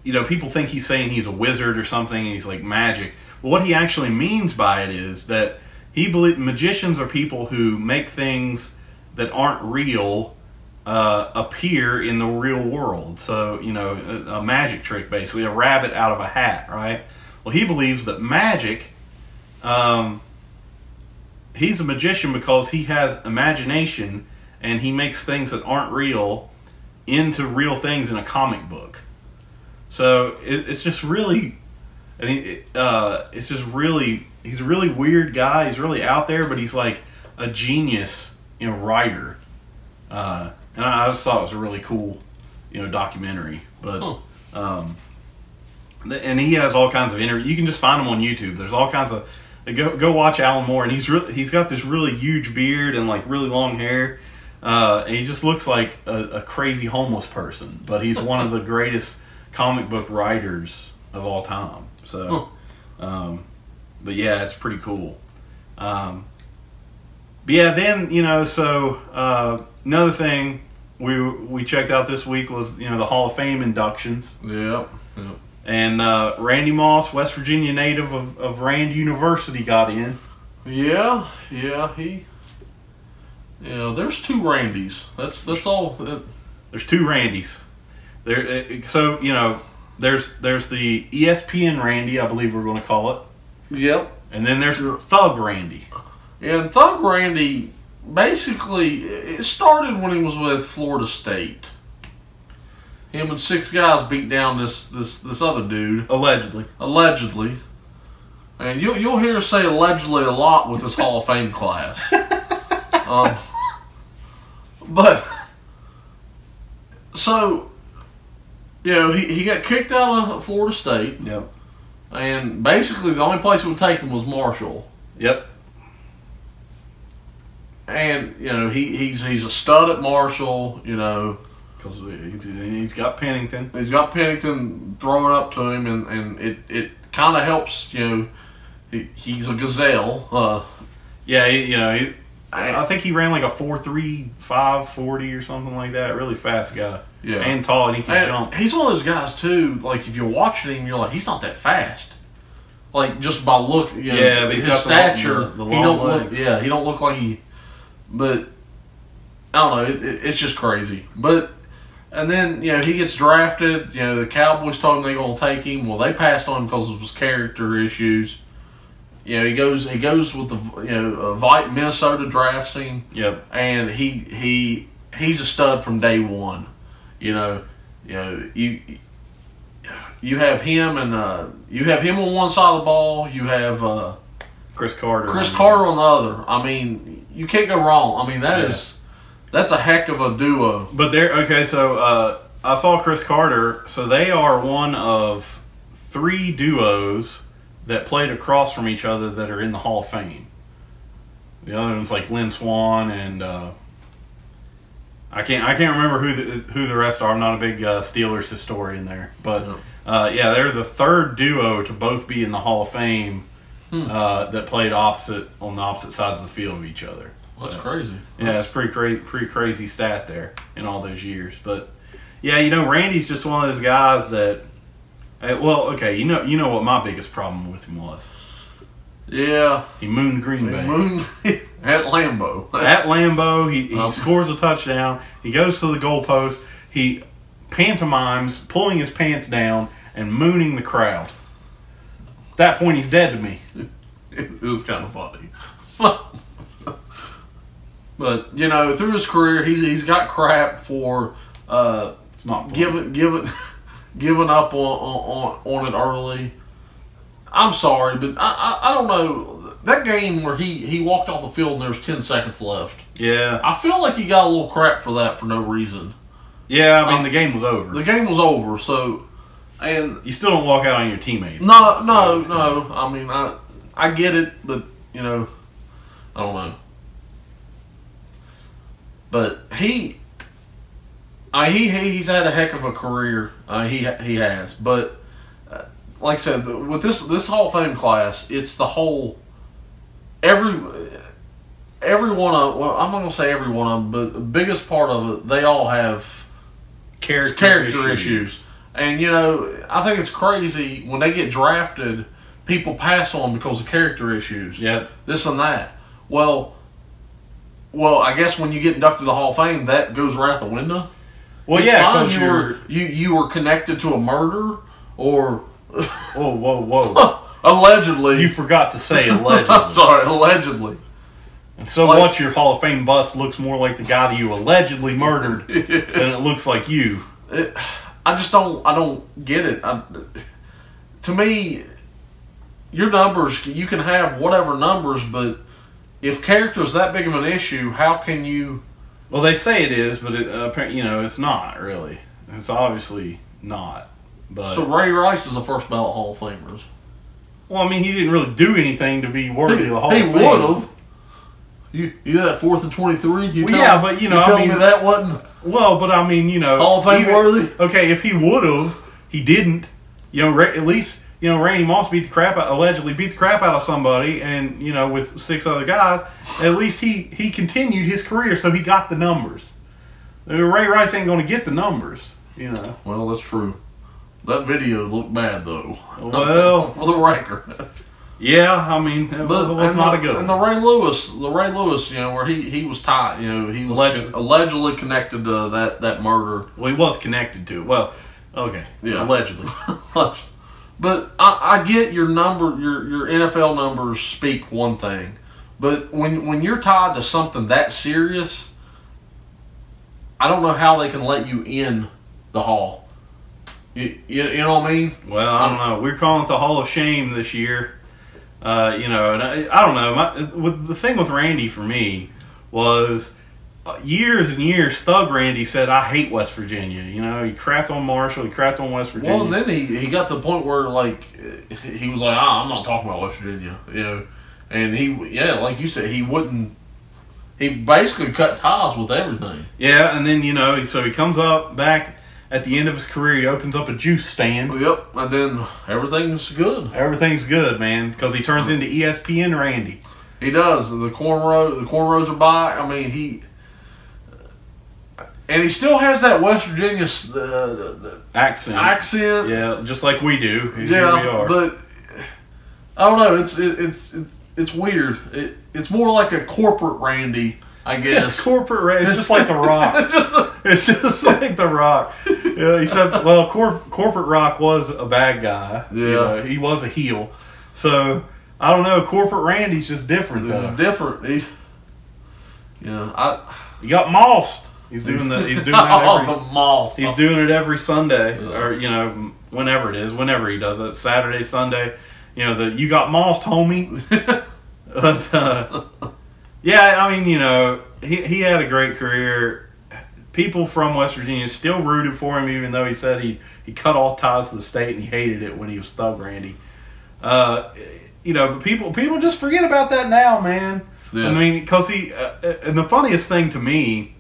[SPEAKER 1] people think he's saying he's a wizard or something, and he's like magic. But what he actually means by it is that he believes magicians are people who make things that aren't real appear in the real world. So, a magic trick, basically, a rabbit out of a hat, right? Well, he believes that magic, he's a magician because he has imagination, and he makes things that aren't real into real things in a comic book. So it's just really, he's a really weird guy. He's really out there, but he's like a genius, writer. And I just thought it was a really cool, documentary. But and he has all kinds of interviews. You can just find him on YouTube. There's all kinds of go watch Alan Moore, and he's got this really huge beard and like really long hair. And he just looks like a crazy homeless person, but he's one of the greatest comic book writers of all time. So, but yeah, it's pretty cool. But yeah, then another thing we checked out this week was the Hall of Fame inductions.
[SPEAKER 2] Yep.
[SPEAKER 1] And Randy Moss, West Virginia native of Rand University, got in.
[SPEAKER 2] Yeah. There's two Randys. That's all.
[SPEAKER 1] There's two Randys. There's the ESPN Randy, I believe we're going to call it.
[SPEAKER 2] Yep.
[SPEAKER 1] And then there's Thug Randy.
[SPEAKER 2] And Thug Randy, basically, it started when he was with Florida State. Him and 6 guys beat down this other dude.
[SPEAKER 1] Allegedly.
[SPEAKER 2] And you'll hear us say allegedly a lot with this Hall of Fame class. But, so, he got kicked out of Florida State.
[SPEAKER 1] Yep.
[SPEAKER 2] And basically the only place it would take him was Marshall.
[SPEAKER 1] Yep.
[SPEAKER 2] And, he's a stud at Marshall,
[SPEAKER 1] Because he's got Pennington.
[SPEAKER 2] He's got Pennington throwing up to him, and it kind of helps, he's a gazelle.
[SPEAKER 1] Yeah, I think he ran like a 4.35 40 or something like that. Really fast guy.
[SPEAKER 2] Yeah.
[SPEAKER 1] And tall, and he can jump.
[SPEAKER 2] He's one of those guys, too, like, if you're watching him, you're like, he's not that fast. Like, just by look, but
[SPEAKER 1] he's
[SPEAKER 2] his
[SPEAKER 1] got
[SPEAKER 2] stature,
[SPEAKER 1] the long legs.
[SPEAKER 2] He don't look like he, but, I don't know, it's just crazy. But, and then, he gets drafted, the Cowboys told him they're going to take him. Well, they passed on him because of his character issues. He goes with the Minnesota drafts him. Yep. And he's a stud from day one. You have him and you have him on one side of the ball. You have
[SPEAKER 1] Chris Carter
[SPEAKER 2] on the other. I mean, you can't go wrong. I mean, that's a heck of a duo.
[SPEAKER 1] But so I saw Chris Carter. So they are one of 3 duos that played across from each other that are in the Hall of Fame. The other one's like Lynn Swann and I can't remember who the rest are. I'm not a big Steelers historian there, but they're the 3rd duo to both be in the Hall of Fame that played on the opposite sides of the field of each other.
[SPEAKER 2] That's crazy.
[SPEAKER 1] Yeah, it's pretty crazy stat there in all those years. But yeah, Randy's just one of those guys that. Well, okay, you know what my biggest problem with him was.
[SPEAKER 2] Yeah,
[SPEAKER 1] he mooned Green Bay.
[SPEAKER 2] At Lambeau.
[SPEAKER 1] At Lambeau, he scores a touchdown. He goes to the goalpost. He pantomimes pulling his pants down and mooning the crowd. At that point, he's dead to me.
[SPEAKER 2] It was kind of funny. But through his career, he's got crap for
[SPEAKER 1] it's not
[SPEAKER 2] giving up on it early. I'm sorry, but I don't know. That game where he walked off the field and there was 10 seconds left.
[SPEAKER 1] Yeah.
[SPEAKER 2] I feel like he got a little crap for that for no reason.
[SPEAKER 1] Yeah, I mean, the game was over.
[SPEAKER 2] The game was over, so... And
[SPEAKER 1] you still don't walk out on your teammates.
[SPEAKER 2] No. I mean, I get it, but, I don't know. But he's had a heck of a career. He has. But, like I said, with this Hall of Fame class, it's the whole... Every one of... Well, I'm not going to say every one of them, but the biggest part of it, they all have... Character issues. And, I think it's crazy when they get drafted, people pass on because of character issues.
[SPEAKER 1] Yeah.
[SPEAKER 2] This and that. Well, I guess when you get inducted to the Hall of Fame, that goes right out the window.
[SPEAKER 1] Well,
[SPEAKER 2] it's
[SPEAKER 1] yeah,
[SPEAKER 2] fine. You were connected to a murder or...
[SPEAKER 1] Whoa.
[SPEAKER 2] Allegedly.
[SPEAKER 1] You forgot to say allegedly.
[SPEAKER 2] Sorry, allegedly.
[SPEAKER 1] And so what, your Hall of Fame bust looks more like the guy that you allegedly murdered than it looks like you.
[SPEAKER 2] I don't get it. To me, your numbers, you can have whatever numbers, but if character's that big of an issue, how can you...
[SPEAKER 1] Well, they say it is, but it's not really. It's obviously not. But
[SPEAKER 2] so Ray Rice is the first ballot Hall of Famers.
[SPEAKER 1] Well, I mean, he didn't really do anything to be worthy of the Hall of Fame.
[SPEAKER 2] He would have. You that 4th and 23?
[SPEAKER 1] But
[SPEAKER 2] you telling me that wasn't.
[SPEAKER 1] Well, but I mean,
[SPEAKER 2] Hall of Fame worthy.
[SPEAKER 1] Okay, if he would have, he didn't. At least Randy Moss allegedly beat the crap out of somebody, and with 6 other guys. At least he continued his career, so he got the numbers. Ray Rice ain't going to get the numbers.
[SPEAKER 2] Well, that's true. That video looked bad though.
[SPEAKER 1] Well,
[SPEAKER 2] for the record.
[SPEAKER 1] Yeah, I mean, it was not a good one.
[SPEAKER 2] And the Ray Lewis, where he was tied, he was allegedly connected to that murder.
[SPEAKER 1] Well, he was connected to it. Well, okay, yeah, allegedly.
[SPEAKER 2] But I get your NFL numbers speak one thing, but when you're tied to something that serious, I don't know how they can let you in the Hall. You know what I mean?
[SPEAKER 1] Well, I don't know. We're calling it the Hall of Shame this year. And I don't know. The thing with Randy for me was years and years. Thug Randy said, "I hate West Virginia." He crapped on Marshall. He crapped on West Virginia.
[SPEAKER 2] Well, and then he got to the point where he was like, "I'm not talking about West Virginia." And like you said, he wouldn't. He basically cut ties with everything.
[SPEAKER 1] Yeah, and then so he comes up back. At the end of his career, he opens up a juice stand.
[SPEAKER 2] Yep, and then everything's good.
[SPEAKER 1] Everything's good, man, because he turns into ESPN Randy.
[SPEAKER 2] He does. The cornrows are by. I mean, he still has that West Virginia accent.
[SPEAKER 1] Yeah, just like we do.
[SPEAKER 2] Yeah,
[SPEAKER 1] here we are.
[SPEAKER 2] But I don't know. It's weird. It's more like a corporate Randy. I guess
[SPEAKER 1] it's corporate. It's just like The Rock. It's just like The Rock. Except, corporate Rock was a bad guy.
[SPEAKER 2] Yeah,
[SPEAKER 1] he was a heel. So I don't know. Corporate Randy's just different.
[SPEAKER 2] He's different. He
[SPEAKER 1] got mossed. He's doing that. He's doing that
[SPEAKER 2] the moss.
[SPEAKER 1] He's doing it every Sunday, or whenever it is. Whenever he does it, Saturday, Sunday. You got mossed, homie. Yeah, I mean, he had a great career. People from West Virginia still rooted for him, even though he said he cut all ties to the state and he hated it when he was Thug Randy. But people just forget about that now, man. Yeah. I mean, because and the funniest thing to me,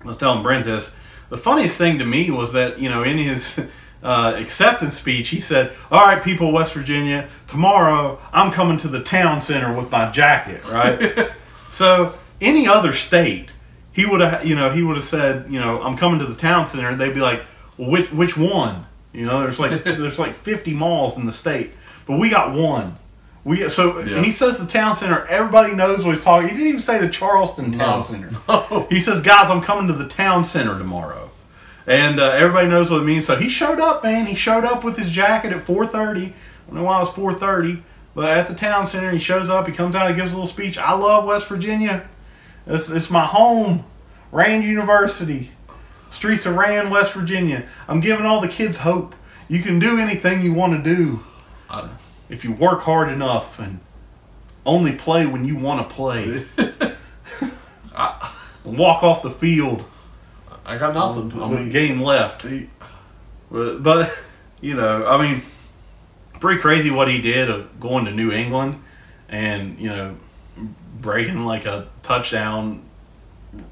[SPEAKER 1] I was telling Brent this, the funniest thing to me was that, in his acceptance speech, he said, "All right, people of West Virginia, tomorrow I'm coming to the town center with my jacket." Right. So any other state, he would have said, "I'm coming to the town center," and they'd be like, "Well, which one?" There's like 50 malls in the state, but we got one. He says the town center. Everybody knows what he's talking. He didn't even say the Charleston town center. No. He says, "Guys, I'm coming to the town center tomorrow," and everybody knows what it means. So he showed up, man. He showed up with his jacket at 4:30. I don't know why it was 4:30, but at the town center, he shows up. He comes out. He gives a little speech. "I love West Virginia. It's my home. Rand University, streets of Rand, West Virginia. I'm giving all the kids hope. You can do anything you want to do." If you work hard enough and only play when you want to play. Walk off the field.
[SPEAKER 2] I got nothing.
[SPEAKER 1] With game left. But, pretty crazy what he did of going to New England and, breaking like a touchdown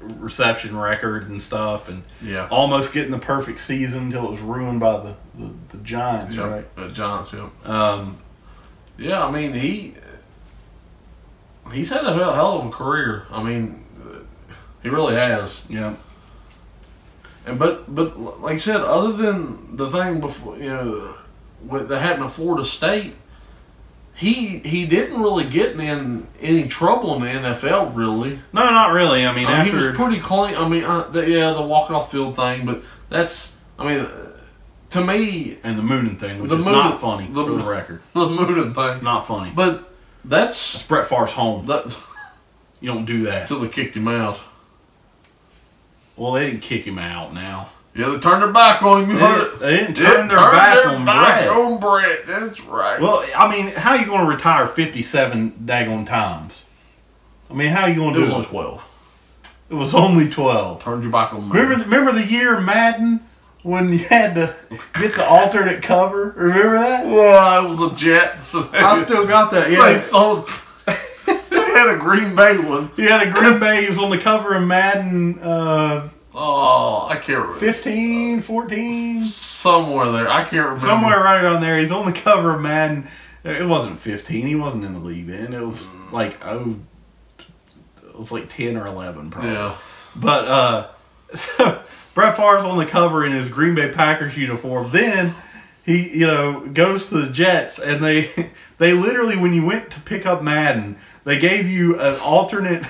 [SPEAKER 1] reception record and stuff, and almost getting the perfect season until it was ruined by the Giants, right?
[SPEAKER 2] The Giants, yeah. He's had a hell of a career. He really has.
[SPEAKER 1] Yeah.
[SPEAKER 2] But like I said, other than the thing before, that happened at Florida State, he didn't really get in any trouble in the NFL, really.
[SPEAKER 1] No, not really. After
[SPEAKER 2] he was pretty clean. The walking off field thing, but that's, to me,
[SPEAKER 1] and the mooning thing, which is not funny for the record.
[SPEAKER 2] The mooning thing,
[SPEAKER 1] it's not funny.
[SPEAKER 2] But that's
[SPEAKER 1] Brett Favre's home. You don't do that.
[SPEAKER 2] Until they kicked him out.
[SPEAKER 1] Well, they didn't kick him out now.
[SPEAKER 2] Yeah, they turned their back on him.
[SPEAKER 1] They didn't turn their back on
[SPEAKER 2] Brett. That's right.
[SPEAKER 1] Well, how are you going to retire 57 daggone times? How are you going to do it?
[SPEAKER 2] It was only 12.
[SPEAKER 1] It was only 12.
[SPEAKER 2] Turned your back on me.
[SPEAKER 1] Remember the year Madden when you had to get the alternate cover? Remember that?
[SPEAKER 2] Well, it was the Jets.
[SPEAKER 1] I still got that. Yeah.
[SPEAKER 2] They sold. He had a Green Bay one.
[SPEAKER 1] He had a Green Bay. He was on the cover of Madden.
[SPEAKER 2] I can't remember.
[SPEAKER 1] 15, 14?
[SPEAKER 2] Somewhere there. I can't remember.
[SPEAKER 1] Somewhere right around there. He's on the cover of Madden. It wasn't 15. He wasn't in the league then. It was like, it was like 10 or 11 probably.
[SPEAKER 2] Yeah.
[SPEAKER 1] But, so Brett Favre's on the cover in his Green Bay Packers uniform. Then he, goes to the Jets, and they literally, when you went to pick up Madden, they gave you an alternate,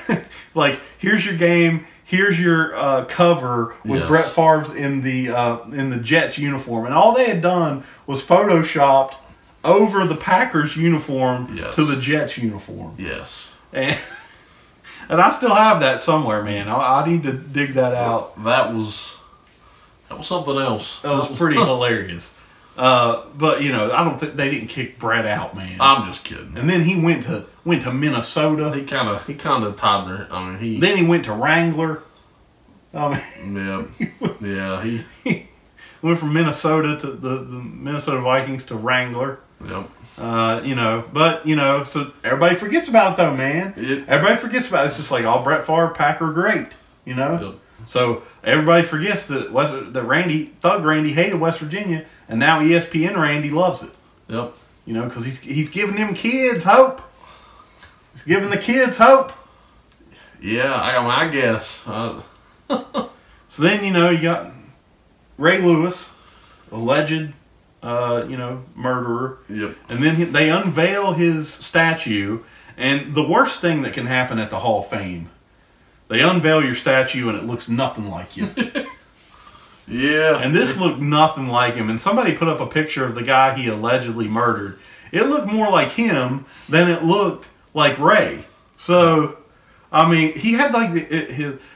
[SPEAKER 1] like, here's your game, here's your cover with Brett Favre in the Jets uniform, and all they had done was photoshopped over the Packers uniform to the Jets uniform.
[SPEAKER 2] Yes.
[SPEAKER 1] And I still have that somewhere, man. I need to dig that out.
[SPEAKER 2] That was something else.
[SPEAKER 1] That was pretty hilarious. But I don't think they didn't kick Brett out, man.
[SPEAKER 2] I'm just kidding.
[SPEAKER 1] And then he went to Minnesota.
[SPEAKER 2] He kind of tied there.
[SPEAKER 1] Then he went to Wrangler.
[SPEAKER 2] He
[SPEAKER 1] went from Minnesota to the Minnesota Vikings to Wrangler.
[SPEAKER 2] Yep.
[SPEAKER 1] So everybody forgets about it though, man. Everybody forgets about it. It's just like, all Brett Favre, Packer great,
[SPEAKER 2] Yep.
[SPEAKER 1] So everybody forgets that Thug Randy hated West Virginia, and now ESPN Randy loves it.
[SPEAKER 2] Yep.
[SPEAKER 1] Because he's giving them kids hope. He's giving the kids hope.
[SPEAKER 2] Yeah, I guess.
[SPEAKER 1] So then, you got Ray Lewis, alleged, murderer.
[SPEAKER 2] Yep.
[SPEAKER 1] And then they unveil his statue, and the worst thing that can happen at the Hall of Fame, they unveil your statue and it looks nothing like you.
[SPEAKER 2] Yeah.
[SPEAKER 1] And this looked nothing like him. And somebody put up a picture of the guy he allegedly murdered. It looked more like him than it looked like Ray. So, he had like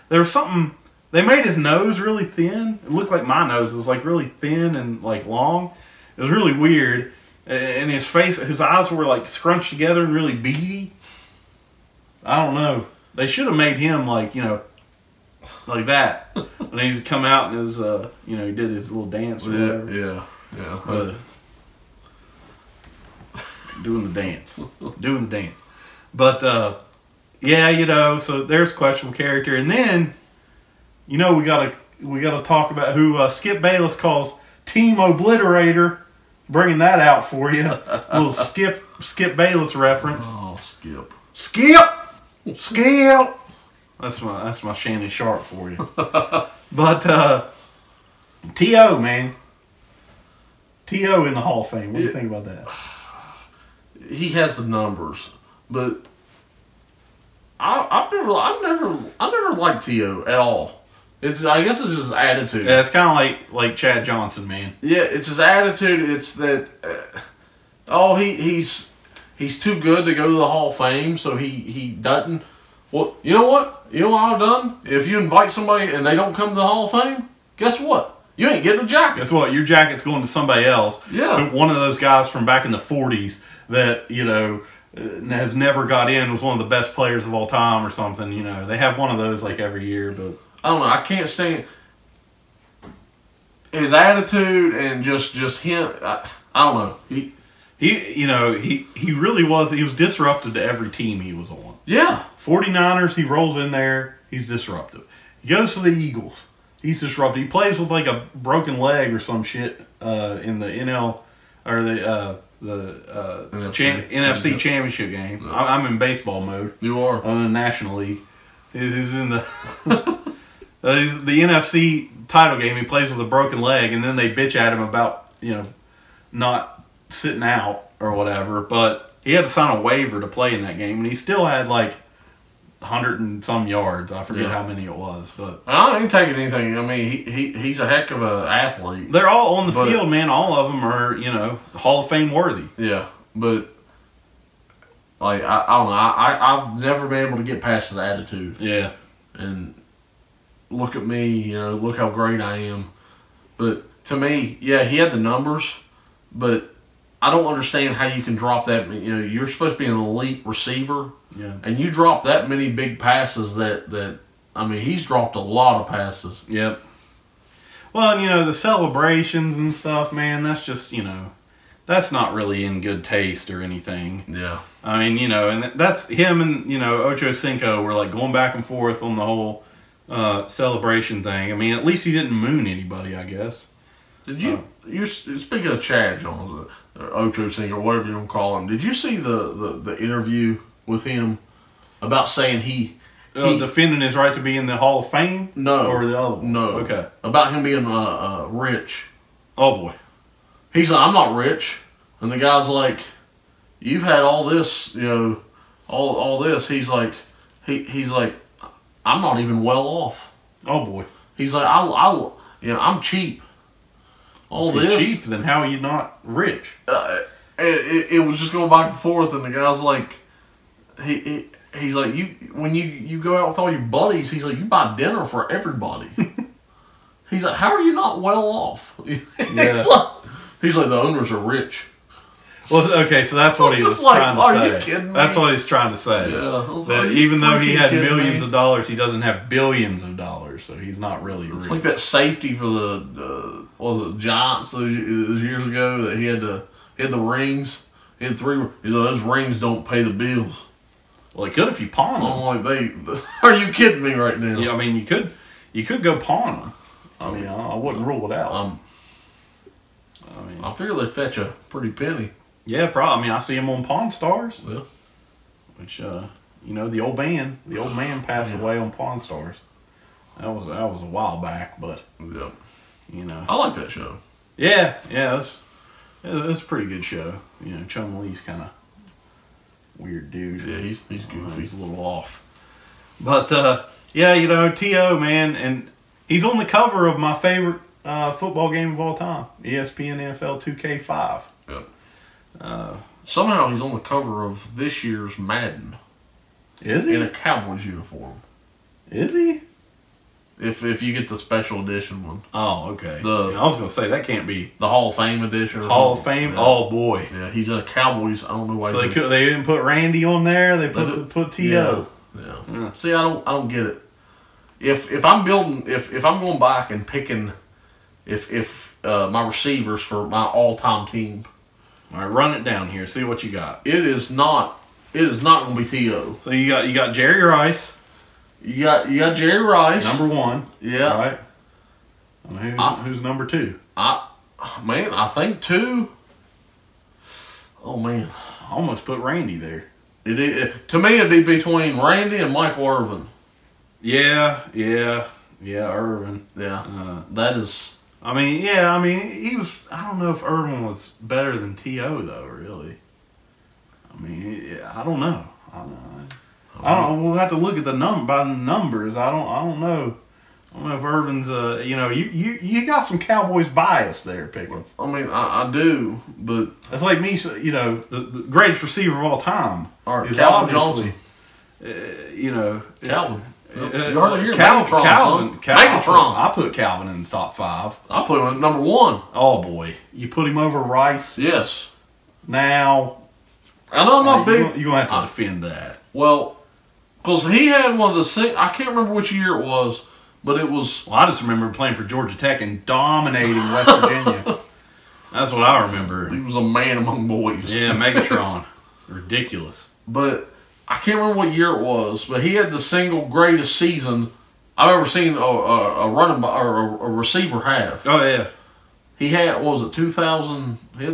[SPEAKER 1] there was something. They made his nose really thin. It looked like my nose. It was like really thin and like long. It was really weird. And his face, his eyes were like scrunched together and really beady. I don't know. They should have made him like, like that. When he's come out and his, he did his little dance or whatever.
[SPEAKER 2] Yeah.
[SPEAKER 1] Doing the dance. But, so there's questionable character. And then, we gotta talk about who Skip Bayless calls Team Obliterator. Bringing that out for you. A little Skip Bayless reference.
[SPEAKER 2] Oh, Skip.
[SPEAKER 1] Skip. That's my Shannon Sharp for you. But T.O., man. T.O. in the Hall of Fame. What do you think about that?
[SPEAKER 2] He has the numbers, but I've never liked T.O. at all. I guess it's his attitude.
[SPEAKER 1] Yeah, it's kind of like Chad Johnson, man.
[SPEAKER 2] Yeah, it's his attitude. It's that he's too good to go to the Hall of Fame, so he doesn't. Well, you know what? You know what I've done? If you invite somebody and they don't come to the Hall of Fame, guess what? You ain't getting a jacket.
[SPEAKER 1] Guess what? Your jacket's going to somebody else.
[SPEAKER 2] Yeah.
[SPEAKER 1] One of those guys from back in the 40s that, you know, has never got in, was one of the best players of all time or something. You know, they have one of those like every year. But
[SPEAKER 2] I don't know. I can't stand his attitude and just him. I don't know.
[SPEAKER 1] He really was. He was disruptive to every team he was on.
[SPEAKER 2] Yeah.
[SPEAKER 1] 49ers, he rolls in there. He's disruptive. He goes to the Eagles. He's disruptive. He plays with like a broken leg or some shit in the NL or the NFC Championship game. Yeah. I'm in baseball mode.
[SPEAKER 2] You are.
[SPEAKER 1] On the National League. He's in the the NFC title game. He plays with a broken leg, and then they bitch at him about, you know, not sitting out or whatever. But he had to sign a waiver to play in that game, and he still had like 100 and some yards. I forget how many it was, but
[SPEAKER 2] I ain't taking anything. I mean, he's a heck of an athlete.
[SPEAKER 1] They're all on the field, man. All of them are, you know, Hall of Fame worthy.
[SPEAKER 2] Yeah, but like I don't know. I've never been able to get past his attitude.
[SPEAKER 1] Yeah,
[SPEAKER 2] and look at me, you know, look how great I am. But to me, yeah, he had the numbers, but I don't understand how you can drop that. You know, you're supposed to be an elite receiver.
[SPEAKER 1] Yeah.
[SPEAKER 2] And you drop that many big passes that I mean, he's dropped a lot of passes.
[SPEAKER 1] Yep. Well, and, you know, the celebrations and stuff, man, that's just, you know, that's not really in good taste or anything.
[SPEAKER 2] Yeah.
[SPEAKER 1] I mean, you know, and that's him and, you know, Ocho Cinco were like going back and forth on the whole celebration thing. I mean, at least he didn't moon anybody, I guess.
[SPEAKER 2] Did you, speaking of Chad Jones, Ocho Cinco, whatever you want to call him, did you see the interview with him about saying he
[SPEAKER 1] defending his right to be in the Hall of Fame?
[SPEAKER 2] No.
[SPEAKER 1] Or the other one?
[SPEAKER 2] No.
[SPEAKER 1] Okay.
[SPEAKER 2] About him being rich.
[SPEAKER 1] Oh, boy.
[SPEAKER 2] He's like, I'm not rich. And the guy's like, you've had all this, you know, all this. He's like, he's like, I'm not even well off.
[SPEAKER 1] Oh, boy.
[SPEAKER 2] He's like, you know, I'm cheap. All
[SPEAKER 1] if you're
[SPEAKER 2] this.
[SPEAKER 1] cheap, then how are you not rich?
[SPEAKER 2] It was just going back and forth, and the guy's like, he's like, when you go out with all your buddies, he's like, you buy dinner for everybody. He's like, how are you not well off?
[SPEAKER 1] Yeah.
[SPEAKER 2] He's like, the owners are rich.
[SPEAKER 1] Well, okay, so that's what he was trying to say.
[SPEAKER 2] Are you kidding me?
[SPEAKER 1] That's what he's trying to say.
[SPEAKER 2] Yeah.
[SPEAKER 1] That even though he had millions of dollars, he doesn't have billions of dollars, so he's not really rich.
[SPEAKER 2] It's like that safety for the what was it, Giants those years ago that he had the rings. He had 3. He's like, those rings don't pay the bills.
[SPEAKER 1] Well, they could if you pawn them.
[SPEAKER 2] I'm like, are you kidding me right now?
[SPEAKER 1] Yeah, I mean, you could go pawn them. I mean, I wouldn't rule it out.
[SPEAKER 2] I figure they fetch a pretty penny.
[SPEAKER 1] Yeah, probably. I mean, I see him on Pawn Stars.
[SPEAKER 2] Yeah.
[SPEAKER 1] Which, you know, the old man passed away on Pawn Stars. That was a while back, but
[SPEAKER 2] yeah,
[SPEAKER 1] you know,
[SPEAKER 2] I like that show.
[SPEAKER 1] Yeah, it's a pretty good show. You know, Chum Lee's kind of weird dude.
[SPEAKER 2] Yeah, he's goofy.
[SPEAKER 1] He's a little off. But yeah, you know, T.O., man, and he's on the cover of my favorite football game of all time, ESPN NFL 2K5.
[SPEAKER 2] Yep. Somehow he's on the cover of this year's Madden.
[SPEAKER 1] Is he?
[SPEAKER 2] In a Cowboys uniform.
[SPEAKER 1] Is he?
[SPEAKER 2] If you get the special edition one.
[SPEAKER 1] Oh, okay. I was going to say, that can't be.
[SPEAKER 2] The Hall of Fame edition.
[SPEAKER 1] Hall of Fame? Yeah. Oh, boy.
[SPEAKER 2] Yeah, he's a Cowboys. I don't know why.
[SPEAKER 1] So they didn't put Randy on there? They put T.O.
[SPEAKER 2] Yeah. See, I don't get it. If I'm going back and picking my receivers for my all-time team.
[SPEAKER 1] All right, run it down here. See what you got.
[SPEAKER 2] It is not going to be T.O.
[SPEAKER 1] So you got Jerry Rice.
[SPEAKER 2] You got Jerry Rice.
[SPEAKER 1] Number 1.
[SPEAKER 2] Yeah.
[SPEAKER 1] Right. Who's number 2?
[SPEAKER 2] Man, I think two. Oh man,
[SPEAKER 1] I almost put Randy there.
[SPEAKER 2] To me, it'd be between Randy and Michael Irvin.
[SPEAKER 1] Yeah, Irvin.
[SPEAKER 2] Yeah, that is.
[SPEAKER 1] I mean, he was. I don't know if Irvin was better than T.O. though. Really. I mean, I don't know. I don't. We'll have to look at the by the numbers. I don't know. I don't know if Irvin's. You got some Cowboys bias there, Pickens.
[SPEAKER 2] I mean, I do, but
[SPEAKER 1] that's like me. The greatest receiver of all time is
[SPEAKER 2] Calvin Johnson.
[SPEAKER 1] Calvin.
[SPEAKER 2] You heard it here, Calvin.
[SPEAKER 1] I put Calvin in the top 5.
[SPEAKER 2] I put him at number 1.
[SPEAKER 1] Oh boy, you put him over Rice?
[SPEAKER 2] Yes.
[SPEAKER 1] Now,
[SPEAKER 2] I know I'm not big.
[SPEAKER 1] You're gonna have to defend that.
[SPEAKER 2] Well, because he had one of the I can't remember which year it was, but it was.
[SPEAKER 1] Well, I just remember playing for Georgia Tech and dominating West Virginia. That's what I remember.
[SPEAKER 2] He was a man among boys.
[SPEAKER 1] Yeah, Megatron, ridiculous.
[SPEAKER 2] But I can't remember what year it was, but he had the single greatest season I've ever seen a running or a receiver have.
[SPEAKER 1] Oh yeah,
[SPEAKER 2] he had what was it 2,000? He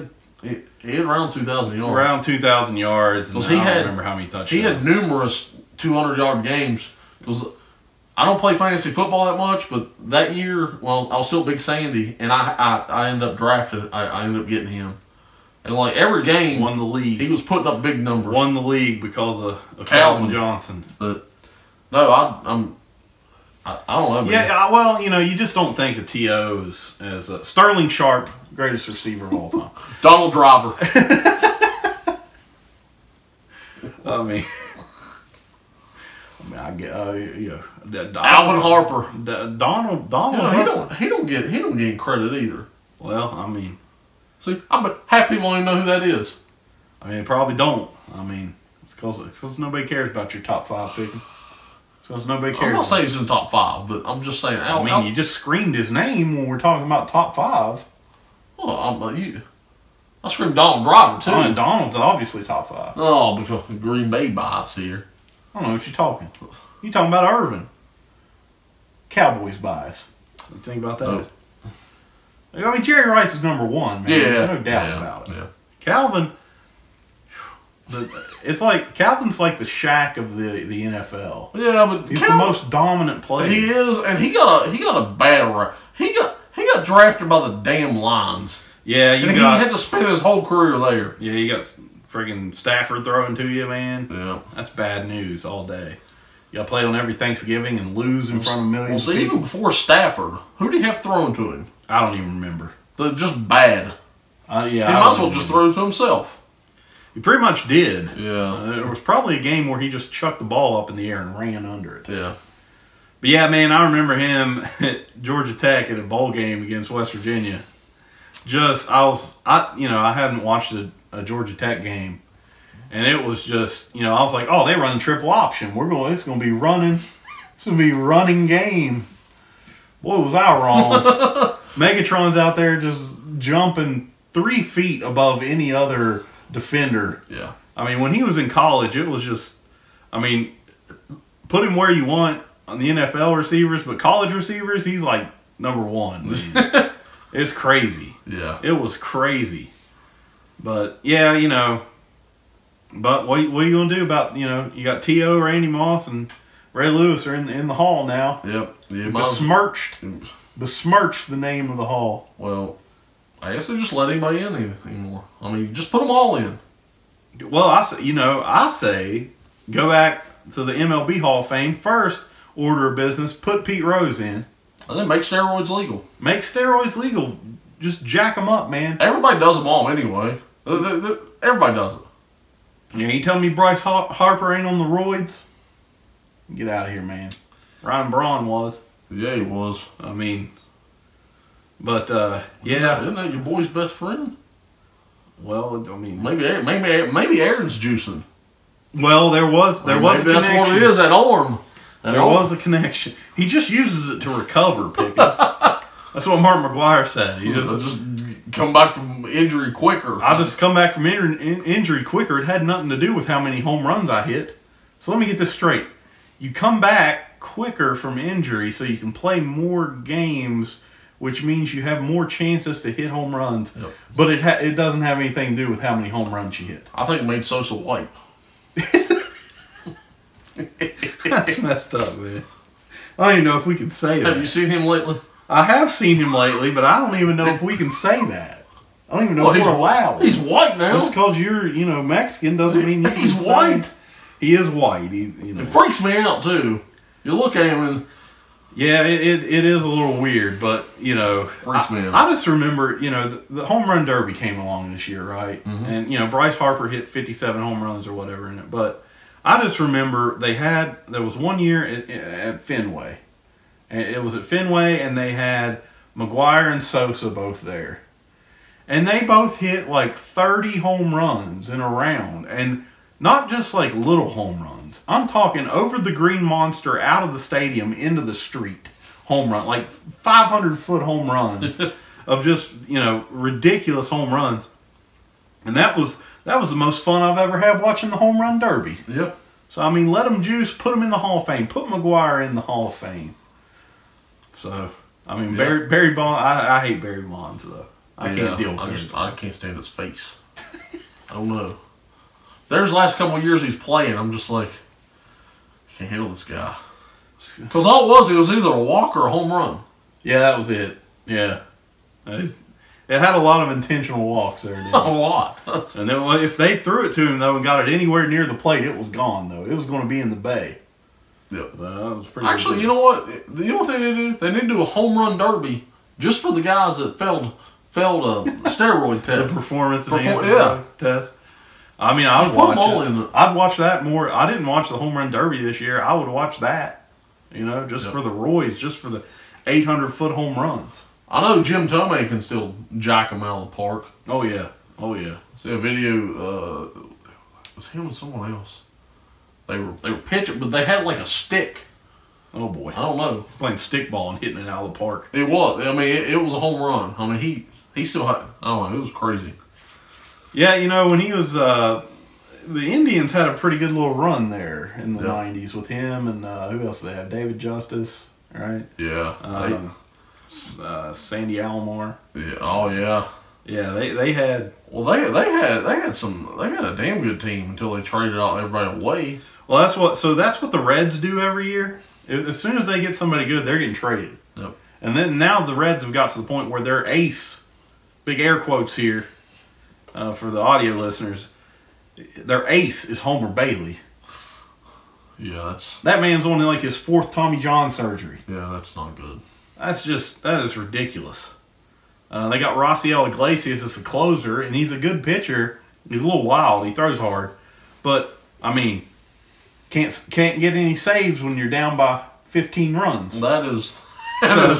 [SPEAKER 2] had around 2,000 yards.
[SPEAKER 1] Around 2,000 yards. And I don't remember how many touchdowns.
[SPEAKER 2] He had numerous 200-yard games. Because I don't play fantasy football that much, but that year, well, I was still Big Sandy, and I ended up drafting. I ended up getting him. And like every game,
[SPEAKER 1] won the league.
[SPEAKER 2] He was putting up big numbers.
[SPEAKER 1] Won the league because of Calvin Johnson.
[SPEAKER 2] But no, I don't know.
[SPEAKER 1] Yeah, well, you just don't think of T.O. as Sterling Sharp, greatest receiver of all time.
[SPEAKER 2] Donald Driver.
[SPEAKER 1] I get
[SPEAKER 2] Alvin Harper.
[SPEAKER 1] Donald.
[SPEAKER 2] He don't get credit either.
[SPEAKER 1] Well, I mean.
[SPEAKER 2] See, I bet half people don't even know who that is.
[SPEAKER 1] I mean, they probably don't. I mean, it's because nobody cares about your top 5 picking. Because nobody cares.
[SPEAKER 2] I'm not saying he's in the top 5, but I'm just saying.
[SPEAKER 1] You just screamed his name when we're talking about top 5.
[SPEAKER 2] Well, I screamed Donald Driver, too.
[SPEAKER 1] And Donald's obviously top 5.
[SPEAKER 2] Oh, because the Green Bay bias here.
[SPEAKER 1] I don't know what you're talking. You're talking about Irvin. Cowboys bias. Think about that.
[SPEAKER 2] Oh.
[SPEAKER 1] I mean, Jerry Rice is number 1, man.
[SPEAKER 2] Yeah,
[SPEAKER 1] there's no doubt about it.
[SPEAKER 2] Yeah.
[SPEAKER 1] Calvin, it's like Calvin's like the Shaq of the NFL.
[SPEAKER 2] Yeah, but
[SPEAKER 1] he's the most dominant player.
[SPEAKER 2] He is, and he got a bad rap. He got drafted by the damn Lions.
[SPEAKER 1] Yeah,
[SPEAKER 2] he had to spend his whole career there.
[SPEAKER 1] Yeah, you got friggin' Stafford throwing to you, man.
[SPEAKER 2] Yeah,
[SPEAKER 1] that's bad news all day. You got to play on every Thanksgiving and lose in front of millions of people.
[SPEAKER 2] Even before Stafford, who did he have thrown to him?
[SPEAKER 1] I don't even remember.
[SPEAKER 2] They're just bad. He might as well just throw it to himself.
[SPEAKER 1] He pretty much did.
[SPEAKER 2] Yeah.
[SPEAKER 1] There was probably a game where he just chucked the ball up in the air and ran under it.
[SPEAKER 2] Yeah.
[SPEAKER 1] But yeah, man, I remember him at Georgia Tech at a bowl game against West Virginia. I hadn't watched a Georgia Tech game, and it was just, I was like, oh, they run triple option. It's gonna be running. It's gonna be running game. Boy, was I wrong. Megatron's out there just jumping 3 feet above any other defender.
[SPEAKER 2] Yeah.
[SPEAKER 1] I mean, when he was in college, it was just, put him where you want on the NFL receivers, but college receivers, he's like number 1. It's crazy.
[SPEAKER 2] Yeah.
[SPEAKER 1] It was crazy. But, yeah, but what are you going to do about, you got T.O., Randy Moss, and Ray Lewis are in the hall now.
[SPEAKER 2] Yep.
[SPEAKER 1] Besmirched the name of the hall.
[SPEAKER 2] Well, I guess they just let anybody in anymore. I mean, just put them all in.
[SPEAKER 1] Well, I say go back to the MLB Hall of Fame first. Order of business. Put Pete Rose in.
[SPEAKER 2] And then make steroids legal.
[SPEAKER 1] Make steroids legal. Just jack them up, man.
[SPEAKER 2] Everybody does them all anyway. Everybody does it.
[SPEAKER 1] Yeah, you telling me Bryce Harper ain't on the roids? Get out of here, man. Ryan Braun was.
[SPEAKER 2] Yeah, he was.
[SPEAKER 1] But
[SPEAKER 2] yeah. Isn't that your boy's best friend?
[SPEAKER 1] Well,
[SPEAKER 2] maybe Aaron's juicing.
[SPEAKER 1] Well, there was a connection.
[SPEAKER 2] That's what it is. That arm.
[SPEAKER 1] There was a connection. He just uses it to recover, Pickens. That's what Mark McGuire said. He
[SPEAKER 2] just come back from injury quicker.
[SPEAKER 1] I just come back from injury quicker. It had nothing to do with how many home runs I hit. So let me get this straight. You come back quicker from injury so you can play more games which means you have more chances to hit home runs.
[SPEAKER 2] Yep.
[SPEAKER 1] But it doesn't have anything to do with how many home runs you hit.
[SPEAKER 2] I think it made Sosa white.
[SPEAKER 1] That's messed up, man. I don't even know if we can say that.
[SPEAKER 2] Have you seen him lately?
[SPEAKER 1] I have seen him lately, but I don't even know if we can say that. I don't even know if we're allowed.
[SPEAKER 2] He's white now.
[SPEAKER 1] Just because you're, Mexican doesn't mean you can
[SPEAKER 2] He's white.
[SPEAKER 1] He is white.
[SPEAKER 2] It freaks me out, too. You look at him and...
[SPEAKER 1] Yeah, it is a little weird, but,
[SPEAKER 2] freaks me out.
[SPEAKER 1] I just remember, the home run derby came along this year, right?
[SPEAKER 2] Mm-hmm.
[SPEAKER 1] And, Bryce Harper hit 57 home runs or whatever in it. But I just remember there was one year at Fenway. And it was at Fenway, and they had McGuire and Sosa both there. And they both hit like 30 home runs in a round. And not just like little home runs. I'm talking over the green monster, out of the stadium, into the street home run. Like 500-foot home runs of just, ridiculous home runs. And that was the most fun I've ever had watching the home run derby.
[SPEAKER 2] Yep.
[SPEAKER 1] So, I mean, let them juice, put them in the Hall of Fame. Put McGuire in the Hall of Fame. So, I mean,
[SPEAKER 2] yep.
[SPEAKER 1] Barry Bonds, I hate Barry Bonds, though. I can't deal with it.
[SPEAKER 2] I can't stand his face. I don't know. There's the last couple of years he's playing, I'm just like, I can't handle this guy. Because all it was either a walk or a home run.
[SPEAKER 1] Yeah, that was it. Yeah. It had a lot of intentional walks there. Didn't it?
[SPEAKER 2] A lot.
[SPEAKER 1] And then if they threw it to him, though, and got it anywhere near the plate, it was gone, though. It was going to be in the bay.
[SPEAKER 2] Yep.
[SPEAKER 1] That was pretty
[SPEAKER 2] Actually, you know what? You know what they need to do? They need to do a home run derby just for the guys that failed a steroid test.
[SPEAKER 1] The performance
[SPEAKER 2] yeah.
[SPEAKER 1] test. I mean, I'd watch that more. I didn't watch the home run derby this year. I would watch that, just for the Roys, just for the 800-foot home runs.
[SPEAKER 2] I know Jim Tomei can still jack them out of the park.
[SPEAKER 1] Oh, yeah. Oh, yeah.
[SPEAKER 2] See a video, it was him and someone else. They were pitching, but they had like a stick.
[SPEAKER 1] Oh, boy.
[SPEAKER 2] I don't know.
[SPEAKER 1] He's playing stickball and hitting it out of the park.
[SPEAKER 2] It was. I mean, it was a home run. I mean, he still had, I don't know, it was crazy.
[SPEAKER 1] Yeah, when he was, the Indians had a pretty good little run there in the 90s with him and who else did they have? David Justice, right?
[SPEAKER 2] Yeah.
[SPEAKER 1] Sandy Alomar.
[SPEAKER 2] Yeah. Oh, yeah.
[SPEAKER 1] Yeah, they had.
[SPEAKER 2] Well, they had a damn good team until they traded all everybody away.
[SPEAKER 1] Well, that's what the Reds do every year. As soon as they get somebody good, they're getting traded.
[SPEAKER 2] Yep.
[SPEAKER 1] And then now the Reds have got to the point where their ace, big air quotes here, for the audio listeners, their ace is Homer Bailey.
[SPEAKER 2] Yeah,
[SPEAKER 1] that man's on like his 4th Tommy John surgery.
[SPEAKER 2] Yeah, that's not good.
[SPEAKER 1] That is ridiculous. They got Raciel Iglesias as a closer, and he's a good pitcher. He's a little wild. He throws hard, but I mean, can't get any saves when you're down by 15 runs.
[SPEAKER 2] That is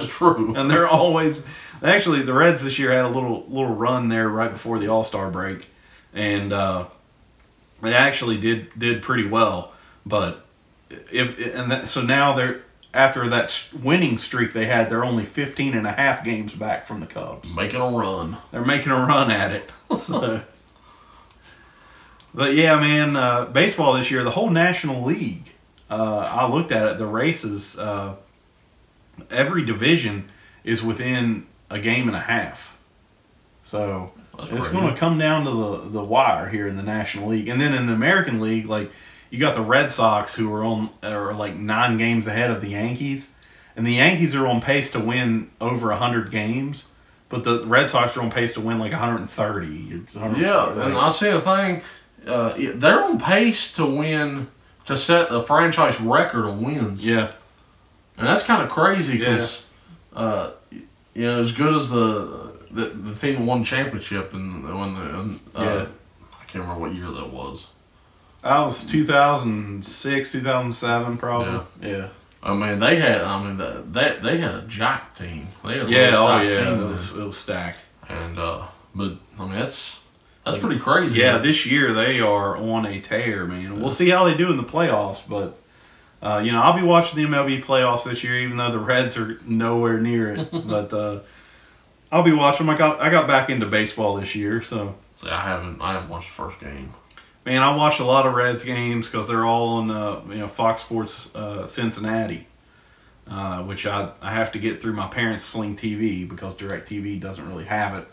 [SPEAKER 2] true.
[SPEAKER 1] And they're always actually the Reds this year had a little run there right before the All-Star break, and they actually did pretty well. But so now they're. After that winning streak they had, they're only 15.5 games back from the Cubs.
[SPEAKER 2] Making a run.
[SPEAKER 1] They're making a run at it. So. But yeah, man, baseball this year, the whole National League, I looked at it, the races, every division is within a game and a half. So it's going to come down to the wire here in the National League. And then in the American League, like, you got the Red Sox who are like 9 games ahead of the Yankees. And the Yankees are on pace to win over 100 games. But the Red Sox are on pace to win like 130.
[SPEAKER 2] Yeah, and I see a thing. They're on pace to set the franchise record of wins.
[SPEAKER 1] Yeah.
[SPEAKER 2] And that's kind of crazy because, as good as the team that won championship and I can't remember what year that was.
[SPEAKER 1] That was 2006, 2007, probably. Yeah.
[SPEAKER 2] I mean, they had a jack team. They had a
[SPEAKER 1] team. It was stacked.
[SPEAKER 2] And but I mean that's pretty crazy.
[SPEAKER 1] Yeah, this year they are on a tear, man. We'll see how they do in the playoffs, but I'll be watching the MLB playoffs this year, even though the Reds are nowhere near it. But I'll be watching them. I got back into baseball this year, so.
[SPEAKER 2] See, I haven't watched the first game.
[SPEAKER 1] Man, I watch a lot of Reds games because they're all on Fox Sports Cincinnati. which I have to get through my parents' Sling TV because DirecTV doesn't really have it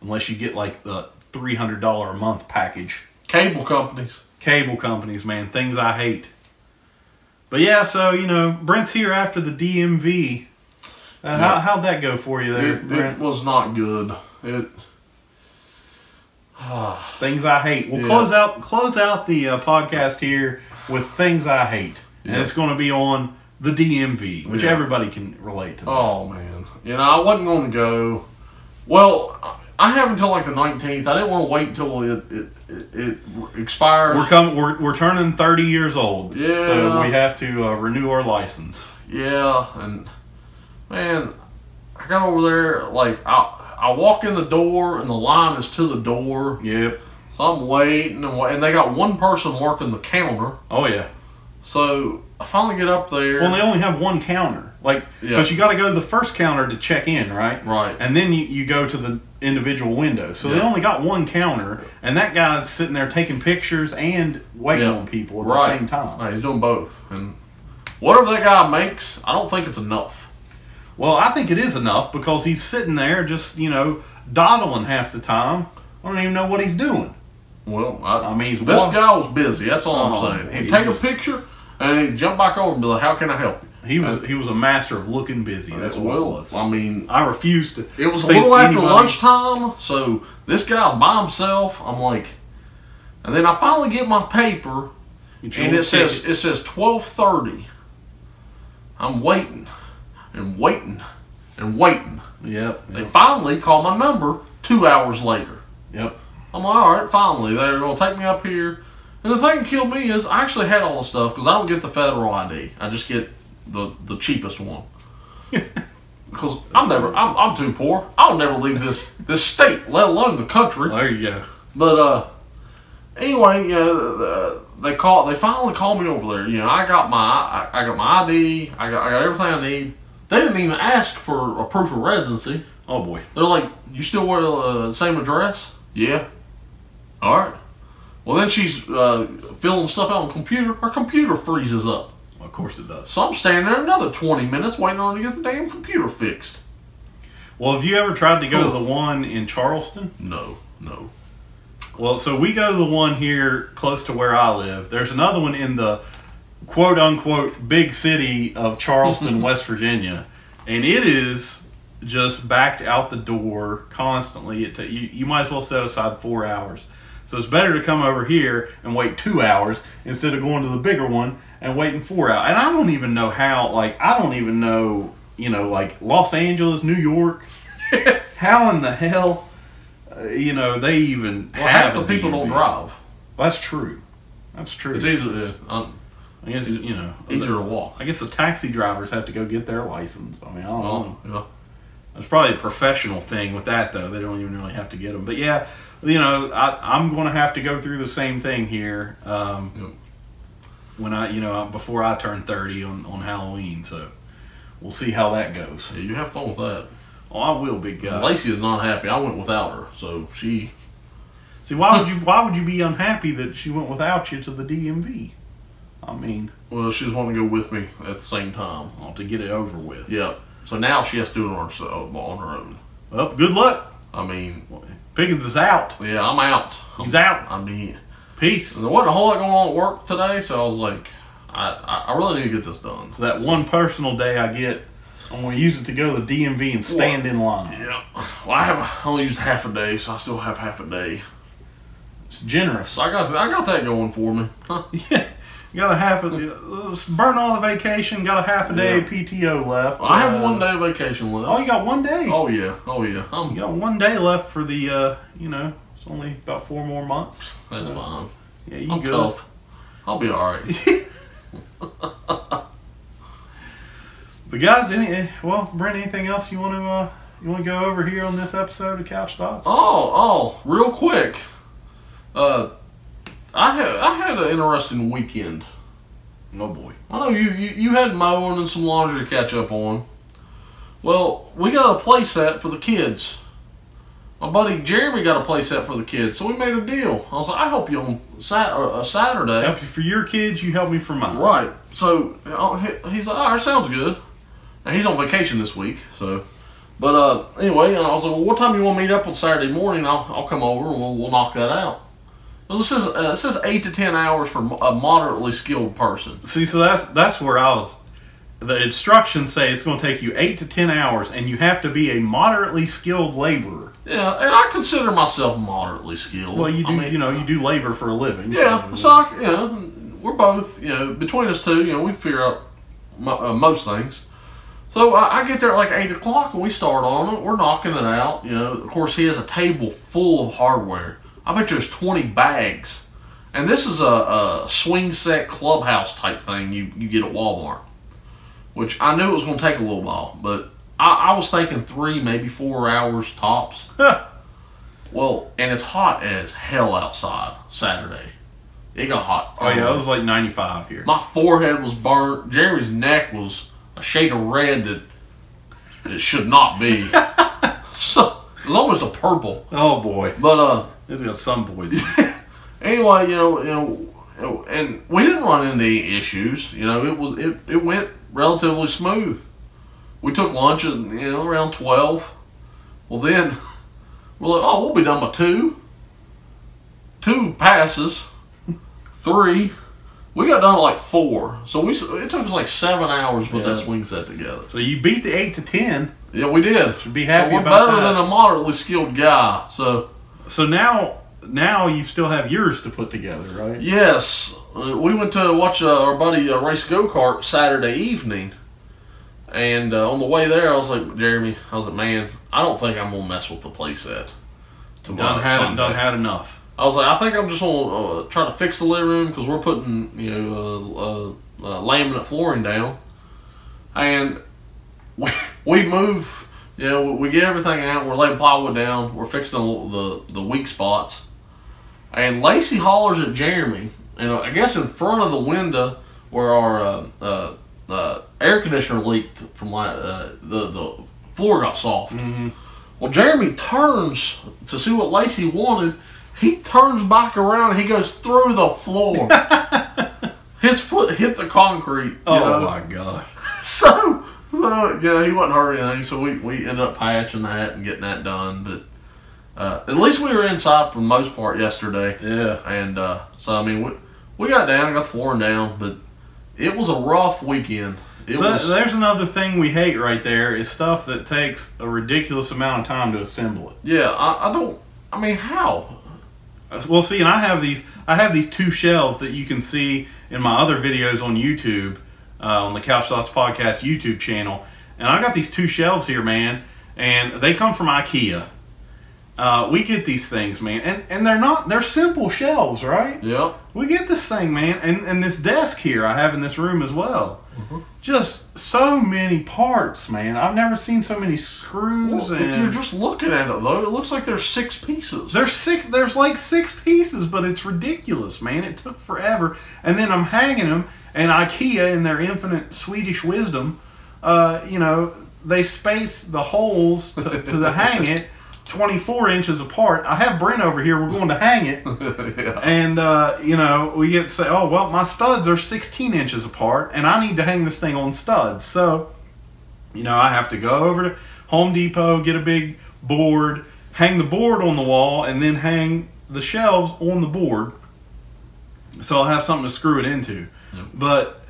[SPEAKER 1] unless you get like the $300 a month package.
[SPEAKER 2] Cable companies.
[SPEAKER 1] Cable companies, man, things I hate. But yeah, so Brent's here after the DMV. How'd that go for you there, Brent?
[SPEAKER 2] It was not good.
[SPEAKER 1] Things I hate. We'll close out the podcast here with things I hate, and it's going to be on the DMV, which everybody can relate to. That.
[SPEAKER 2] Oh man, I wasn't going to go. Well, I have until like the 19th. I didn't want to wait until it expires.
[SPEAKER 1] We're turning 30 years old.
[SPEAKER 2] Yeah.
[SPEAKER 1] So we have to renew our license.
[SPEAKER 2] Yeah, and man, I got over there like I walk in the door and the line is to the door.
[SPEAKER 1] Yep.
[SPEAKER 2] So I'm waiting and they got one person working the counter.
[SPEAKER 1] Oh yeah.
[SPEAKER 2] So I finally get up there.
[SPEAKER 1] Well, they only have one counter, because you got to go to the first counter to check in, right?
[SPEAKER 2] Right.
[SPEAKER 1] And then you go to the individual windows. So they only got one counter, and that guy's sitting there taking pictures and waiting on people at the same time.
[SPEAKER 2] Right, he's doing both, and whatever that guy makes, I don't think it's enough.
[SPEAKER 1] Well, I think it is enough because he's sitting there just dawdling half the time. I don't even know what he's doing.
[SPEAKER 2] Well,
[SPEAKER 1] this
[SPEAKER 2] guy was busy. That's all I'm saying. He'd take a picture and he'd jump back over and be like, "How can I help you?"
[SPEAKER 1] He was a master of looking busy. That's what it was.
[SPEAKER 2] I mean,
[SPEAKER 1] I refused to.
[SPEAKER 2] It was a little after lunchtime, so this guy's by himself. I'm like, and then I finally get my paper, and it says 12:30. I'm waiting and waiting and waiting.
[SPEAKER 1] Yep.
[SPEAKER 2] They finally call my number 2 hours later.
[SPEAKER 1] Yep.
[SPEAKER 2] I'm like, all right, finally. They're going to take me up here. And the thing that killed me is I actually had all the stuff because I don't get the federal ID. I just get the cheapest one. Because I'm too poor. I'll never leave this state, let alone the country.
[SPEAKER 1] There you go.
[SPEAKER 2] But anyway, they finally called me over there. I got my ID. I got everything I need. They didn't even ask for a proof of residency.
[SPEAKER 1] Oh boy.
[SPEAKER 2] They're like, "You still wear the same address?" Yeah. All right. Well, then she's filling stuff out on the computer. Her computer freezes up.
[SPEAKER 1] Of course it does.
[SPEAKER 2] So I'm standing there another 20 minutes waiting on her to get the damn computer fixed.
[SPEAKER 1] Well, have you ever tried to go to the one in Charleston?
[SPEAKER 2] No.
[SPEAKER 1] Well, so we go to the one here close to where I live. There's another one in the quote-unquote big city of Charleston, West Virginia. And it is just backed out the door constantly. You might as well set aside 4 hours. So it's better to come over here and wait 2 hours instead of going to the bigger one and waiting 4 hours. And I don't even know how, Los Angeles, New York, how in the hell, they even have
[SPEAKER 2] half the people don't drive.
[SPEAKER 1] Well, that's true. That's true.
[SPEAKER 2] It's easier
[SPEAKER 1] I guess,
[SPEAKER 2] easier to walk.
[SPEAKER 1] I guess the taxi drivers have to go get their license. I mean, I don't know.
[SPEAKER 2] Yeah.
[SPEAKER 1] It's probably a professional thing with that, though. They don't even really have to get them. But yeah, I'm going to have to go through the same thing here when before I turn 30 on Halloween. So we'll see how that goes.
[SPEAKER 2] Yeah, you have fun with that.
[SPEAKER 1] Oh, I will, big guy.
[SPEAKER 2] Lacey is not happy. I went without her, so she.
[SPEAKER 1] See, why would you be unhappy that she went without you to the DMV? I mean,
[SPEAKER 2] well, she just wanted to go with me at the same time.
[SPEAKER 1] To get it over with.
[SPEAKER 2] Yeah. So now she has to do it on her own.
[SPEAKER 1] Well, good luck.
[SPEAKER 2] I mean,
[SPEAKER 1] Pickens is out.
[SPEAKER 2] Yeah, I'm out.
[SPEAKER 1] He's out.
[SPEAKER 2] I mean,
[SPEAKER 1] peace.
[SPEAKER 2] There wasn't a whole lot going on at work today, so I was like, I really need to get this done.
[SPEAKER 1] So that one personal day I get, I'm going to use it to go to the DMV and stand in line.
[SPEAKER 2] Yeah. Well, I only used half a day, so I still have half a day.
[SPEAKER 1] It's generous.
[SPEAKER 2] So I got that going for me.
[SPEAKER 1] Yeah. You got burn all the vacation, got a half a day PTO left.
[SPEAKER 2] I have 1 day of vacation left.
[SPEAKER 1] Oh, you got 1 day?
[SPEAKER 2] Oh, yeah.
[SPEAKER 1] You got 1 day left for the, it's only about 4 more months.
[SPEAKER 2] That's fine.
[SPEAKER 1] Yeah,
[SPEAKER 2] I'm tough. I'll be all right.
[SPEAKER 1] But guys, Brent, anything else you want to go over here on this episode of Couch Thoughts?
[SPEAKER 2] Oh, real quick. I had an interesting weekend.
[SPEAKER 1] Oh boy.
[SPEAKER 2] I know you had mowing and some laundry to catch up on. Well, we got a play set for the kids. My buddy Jeremy got a play set for the kids, so we made a deal. I was like, I help you on Saturday.
[SPEAKER 1] Help you for your kids, you help me for mine.
[SPEAKER 2] Right. So he's like, all right, sounds good. And he's on vacation this week, so. But anyway, I was like, well, what time do you want to meet up on Saturday morning? I'll come over and we'll knock that out. Well, it says 8 to 10 hours for a moderately skilled person.
[SPEAKER 1] See, so that's where I was. The instructions say it's going to take you 8 to 10 hours, and you have to be a moderately skilled laborer.
[SPEAKER 2] Yeah, and I consider myself moderately skilled.
[SPEAKER 1] Well, you do, you do labor for a living.
[SPEAKER 2] Yeah, so we're both, between us two, we figure out most things. So I get there at like 8 o'clock, and we start on it. We're knocking it out. Of course, he has a table full of hardware. I bet you there's 20 bags. And this is a swing set clubhouse type thing you get at Walmart. Which I knew it was going to take a little while. But I was thinking 3, maybe 4 hours tops. Well, and it's hot as hell outside Saturday. It got hot.
[SPEAKER 1] Oh, yeah, it was like 95 here.
[SPEAKER 2] My forehead was burnt. Jeremy's neck was a shade of red that it should not be. So, it was almost a purple.
[SPEAKER 1] Oh, boy.
[SPEAKER 2] But,
[SPEAKER 1] it's got some boys.
[SPEAKER 2] Anyway, and we didn't run into any issues. It went relatively smooth. We took lunch at around 12. Well, then we're like, oh, we'll be done by 2. 2 passes. 3. We got done at like 4. So it took us like 7 hours to put that swing set together.
[SPEAKER 1] So you beat the 8 to 10.
[SPEAKER 2] Yeah, we did.
[SPEAKER 1] Should be happy
[SPEAKER 2] so we're
[SPEAKER 1] about
[SPEAKER 2] better
[SPEAKER 1] that.
[SPEAKER 2] than a moderately skilled guy. So
[SPEAKER 1] now you still have yours to put together, right?
[SPEAKER 2] Yes. We went to watch our buddy race go-kart Saturday evening. And on the way there, I was like, Jeremy, man, I don't think I'm going to mess with the playset.
[SPEAKER 1] Done had enough.
[SPEAKER 2] I was like, I think I'm just going to try to fix the living room because we're putting, laminate flooring down. And we move, we get everything out, we're laying plywood down, we're fixing the weak spots. And Lacey hollers at Jeremy, and I guess in front of the window where our air conditioner leaked from the floor got soft.
[SPEAKER 1] Mm-hmm.
[SPEAKER 2] Well, Jeremy turns to see what Lacey wanted. He turns back around and he goes through the floor. His foot hit the concrete.
[SPEAKER 1] Oh my God.
[SPEAKER 2] So he wasn't hurt or anything. So we ended up patching that and getting that done. But at least we were inside for the most part yesterday.
[SPEAKER 1] Yeah.
[SPEAKER 2] And so we got down, got the flooring down, but it was a rough weekend.
[SPEAKER 1] There's another thing we hate right there is stuff that takes a ridiculous amount of time to assemble it.
[SPEAKER 2] Yeah, how?
[SPEAKER 1] Well, see, and I have these 2 shelves that you can see in my other videos on YouTube, on the Couch Sauce Podcast YouTube channel. And I got these 2 shelves here, man, and they come from IKEA. We get these things, man, and they're simple shelves, right?
[SPEAKER 2] Yeah.
[SPEAKER 1] We get this thing, man, and this desk here I have in this room as well. Mm-hmm. Just so many parts, man. I've never seen so many screws.
[SPEAKER 2] Well, if you're just looking at it, though, it looks like there's 6 pieces.
[SPEAKER 1] There's like 6 pieces, but it's ridiculous, man. It took forever. And then I'm hanging them, and IKEA, in their infinite Swedish wisdom, they space the holes to hang it 24 inches apart. I have Brent over here. We're going to hang it.
[SPEAKER 2] Yeah.
[SPEAKER 1] And, we get to say, oh, well, my studs are 16 inches apart, and I need to hang this thing on studs. So, I have to go over to Home Depot, get a big board, hang the board on the wall, and then hang the shelves on the board. So I'll have something to screw it into. Yep. But,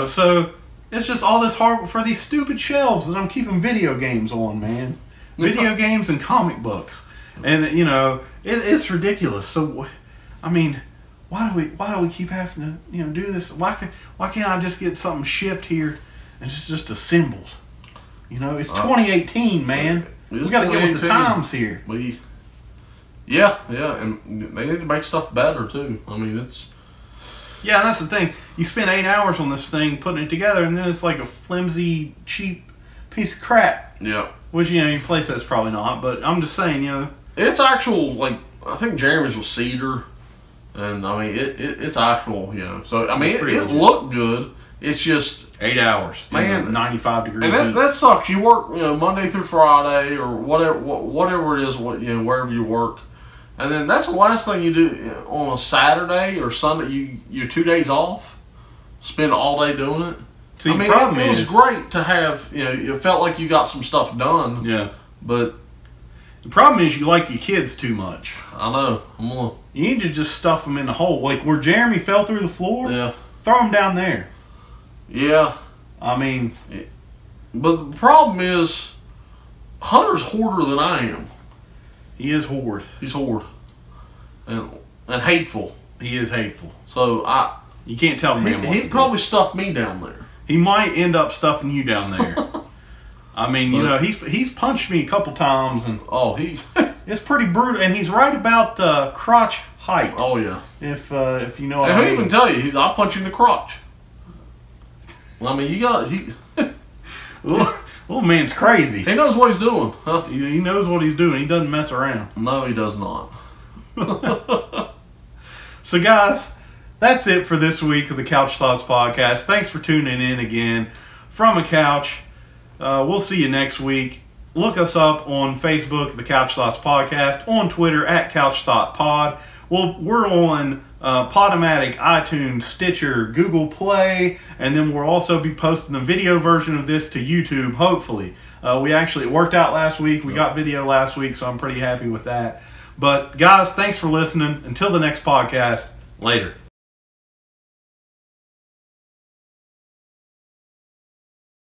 [SPEAKER 1] so it's just all this hard for these stupid shelves that I'm keeping video games on, man. Video games and comic books, and it's ridiculous. So, why do we keep having to do this? Why can't I just get something shipped here and it's just assembled? It's 2018, man. We got to get with the times here.
[SPEAKER 2] Yeah, and they need to make stuff better too. it's.
[SPEAKER 1] Yeah, and that's the thing. You spend 8 hours on this thing putting it together, and then it's like a flimsy, cheap piece of crap.
[SPEAKER 2] Yeah.
[SPEAKER 1] Which, your playset's probably not, but I'm just saying,
[SPEAKER 2] It's actual, I think Jeremy's was cedar, and, it's actual, So, it looked good. It's just...
[SPEAKER 1] 8 hours.
[SPEAKER 2] Man.
[SPEAKER 1] 95 degrees.
[SPEAKER 2] And that sucks. You work, Monday through Friday, or whatever it is, wherever you work. And then that's the last thing you do on a Saturday or Sunday. You're 2 days off, spend all day doing it.
[SPEAKER 1] See,
[SPEAKER 2] I mean,
[SPEAKER 1] the problem
[SPEAKER 2] it was
[SPEAKER 1] is,
[SPEAKER 2] great to have, it felt like you got some stuff done.
[SPEAKER 1] Yeah.
[SPEAKER 2] But
[SPEAKER 1] the problem is you like your kids too much.
[SPEAKER 2] I know.
[SPEAKER 1] You need to just stuff them in the hole. Like where Jeremy fell through the floor,
[SPEAKER 2] Yeah.
[SPEAKER 1] throw him down there.
[SPEAKER 2] Yeah.
[SPEAKER 1] I mean.
[SPEAKER 2] But the problem is, Hunter's hoarder than I am.
[SPEAKER 1] He is hoard.
[SPEAKER 2] He's hoard. And hateful.
[SPEAKER 1] He is hateful.
[SPEAKER 2] So
[SPEAKER 1] you can't tell him.
[SPEAKER 2] He'd probably stuff me down there.
[SPEAKER 1] He might end up stuffing you down there. I mean, he's punched me a couple times, and it's pretty brutal. And he's right about crotch height.
[SPEAKER 2] Oh yeah.
[SPEAKER 1] If you know.
[SPEAKER 2] And he'll even tell you, I'll punch you in the crotch. I mean,
[SPEAKER 1] little man's crazy.
[SPEAKER 2] He knows what he's doing, huh?
[SPEAKER 1] He knows what he's doing. He doesn't mess around.
[SPEAKER 2] No, he does not.
[SPEAKER 1] So, guys, that's it for this week of the Couch Thoughts Podcast. Thanks for tuning in again from a couch. We'll see you next week. Look us up on Facebook, the Couch Thoughts Podcast, on Twitter at Couch Thought Pod. We're on Podomatic, iTunes, Stitcher, Google Play, and then we'll also be posting a video version of this to YouTube, hopefully. It worked out last week. We got video last week, so I'm pretty happy with that. But, guys, thanks for listening. Until the next podcast, later.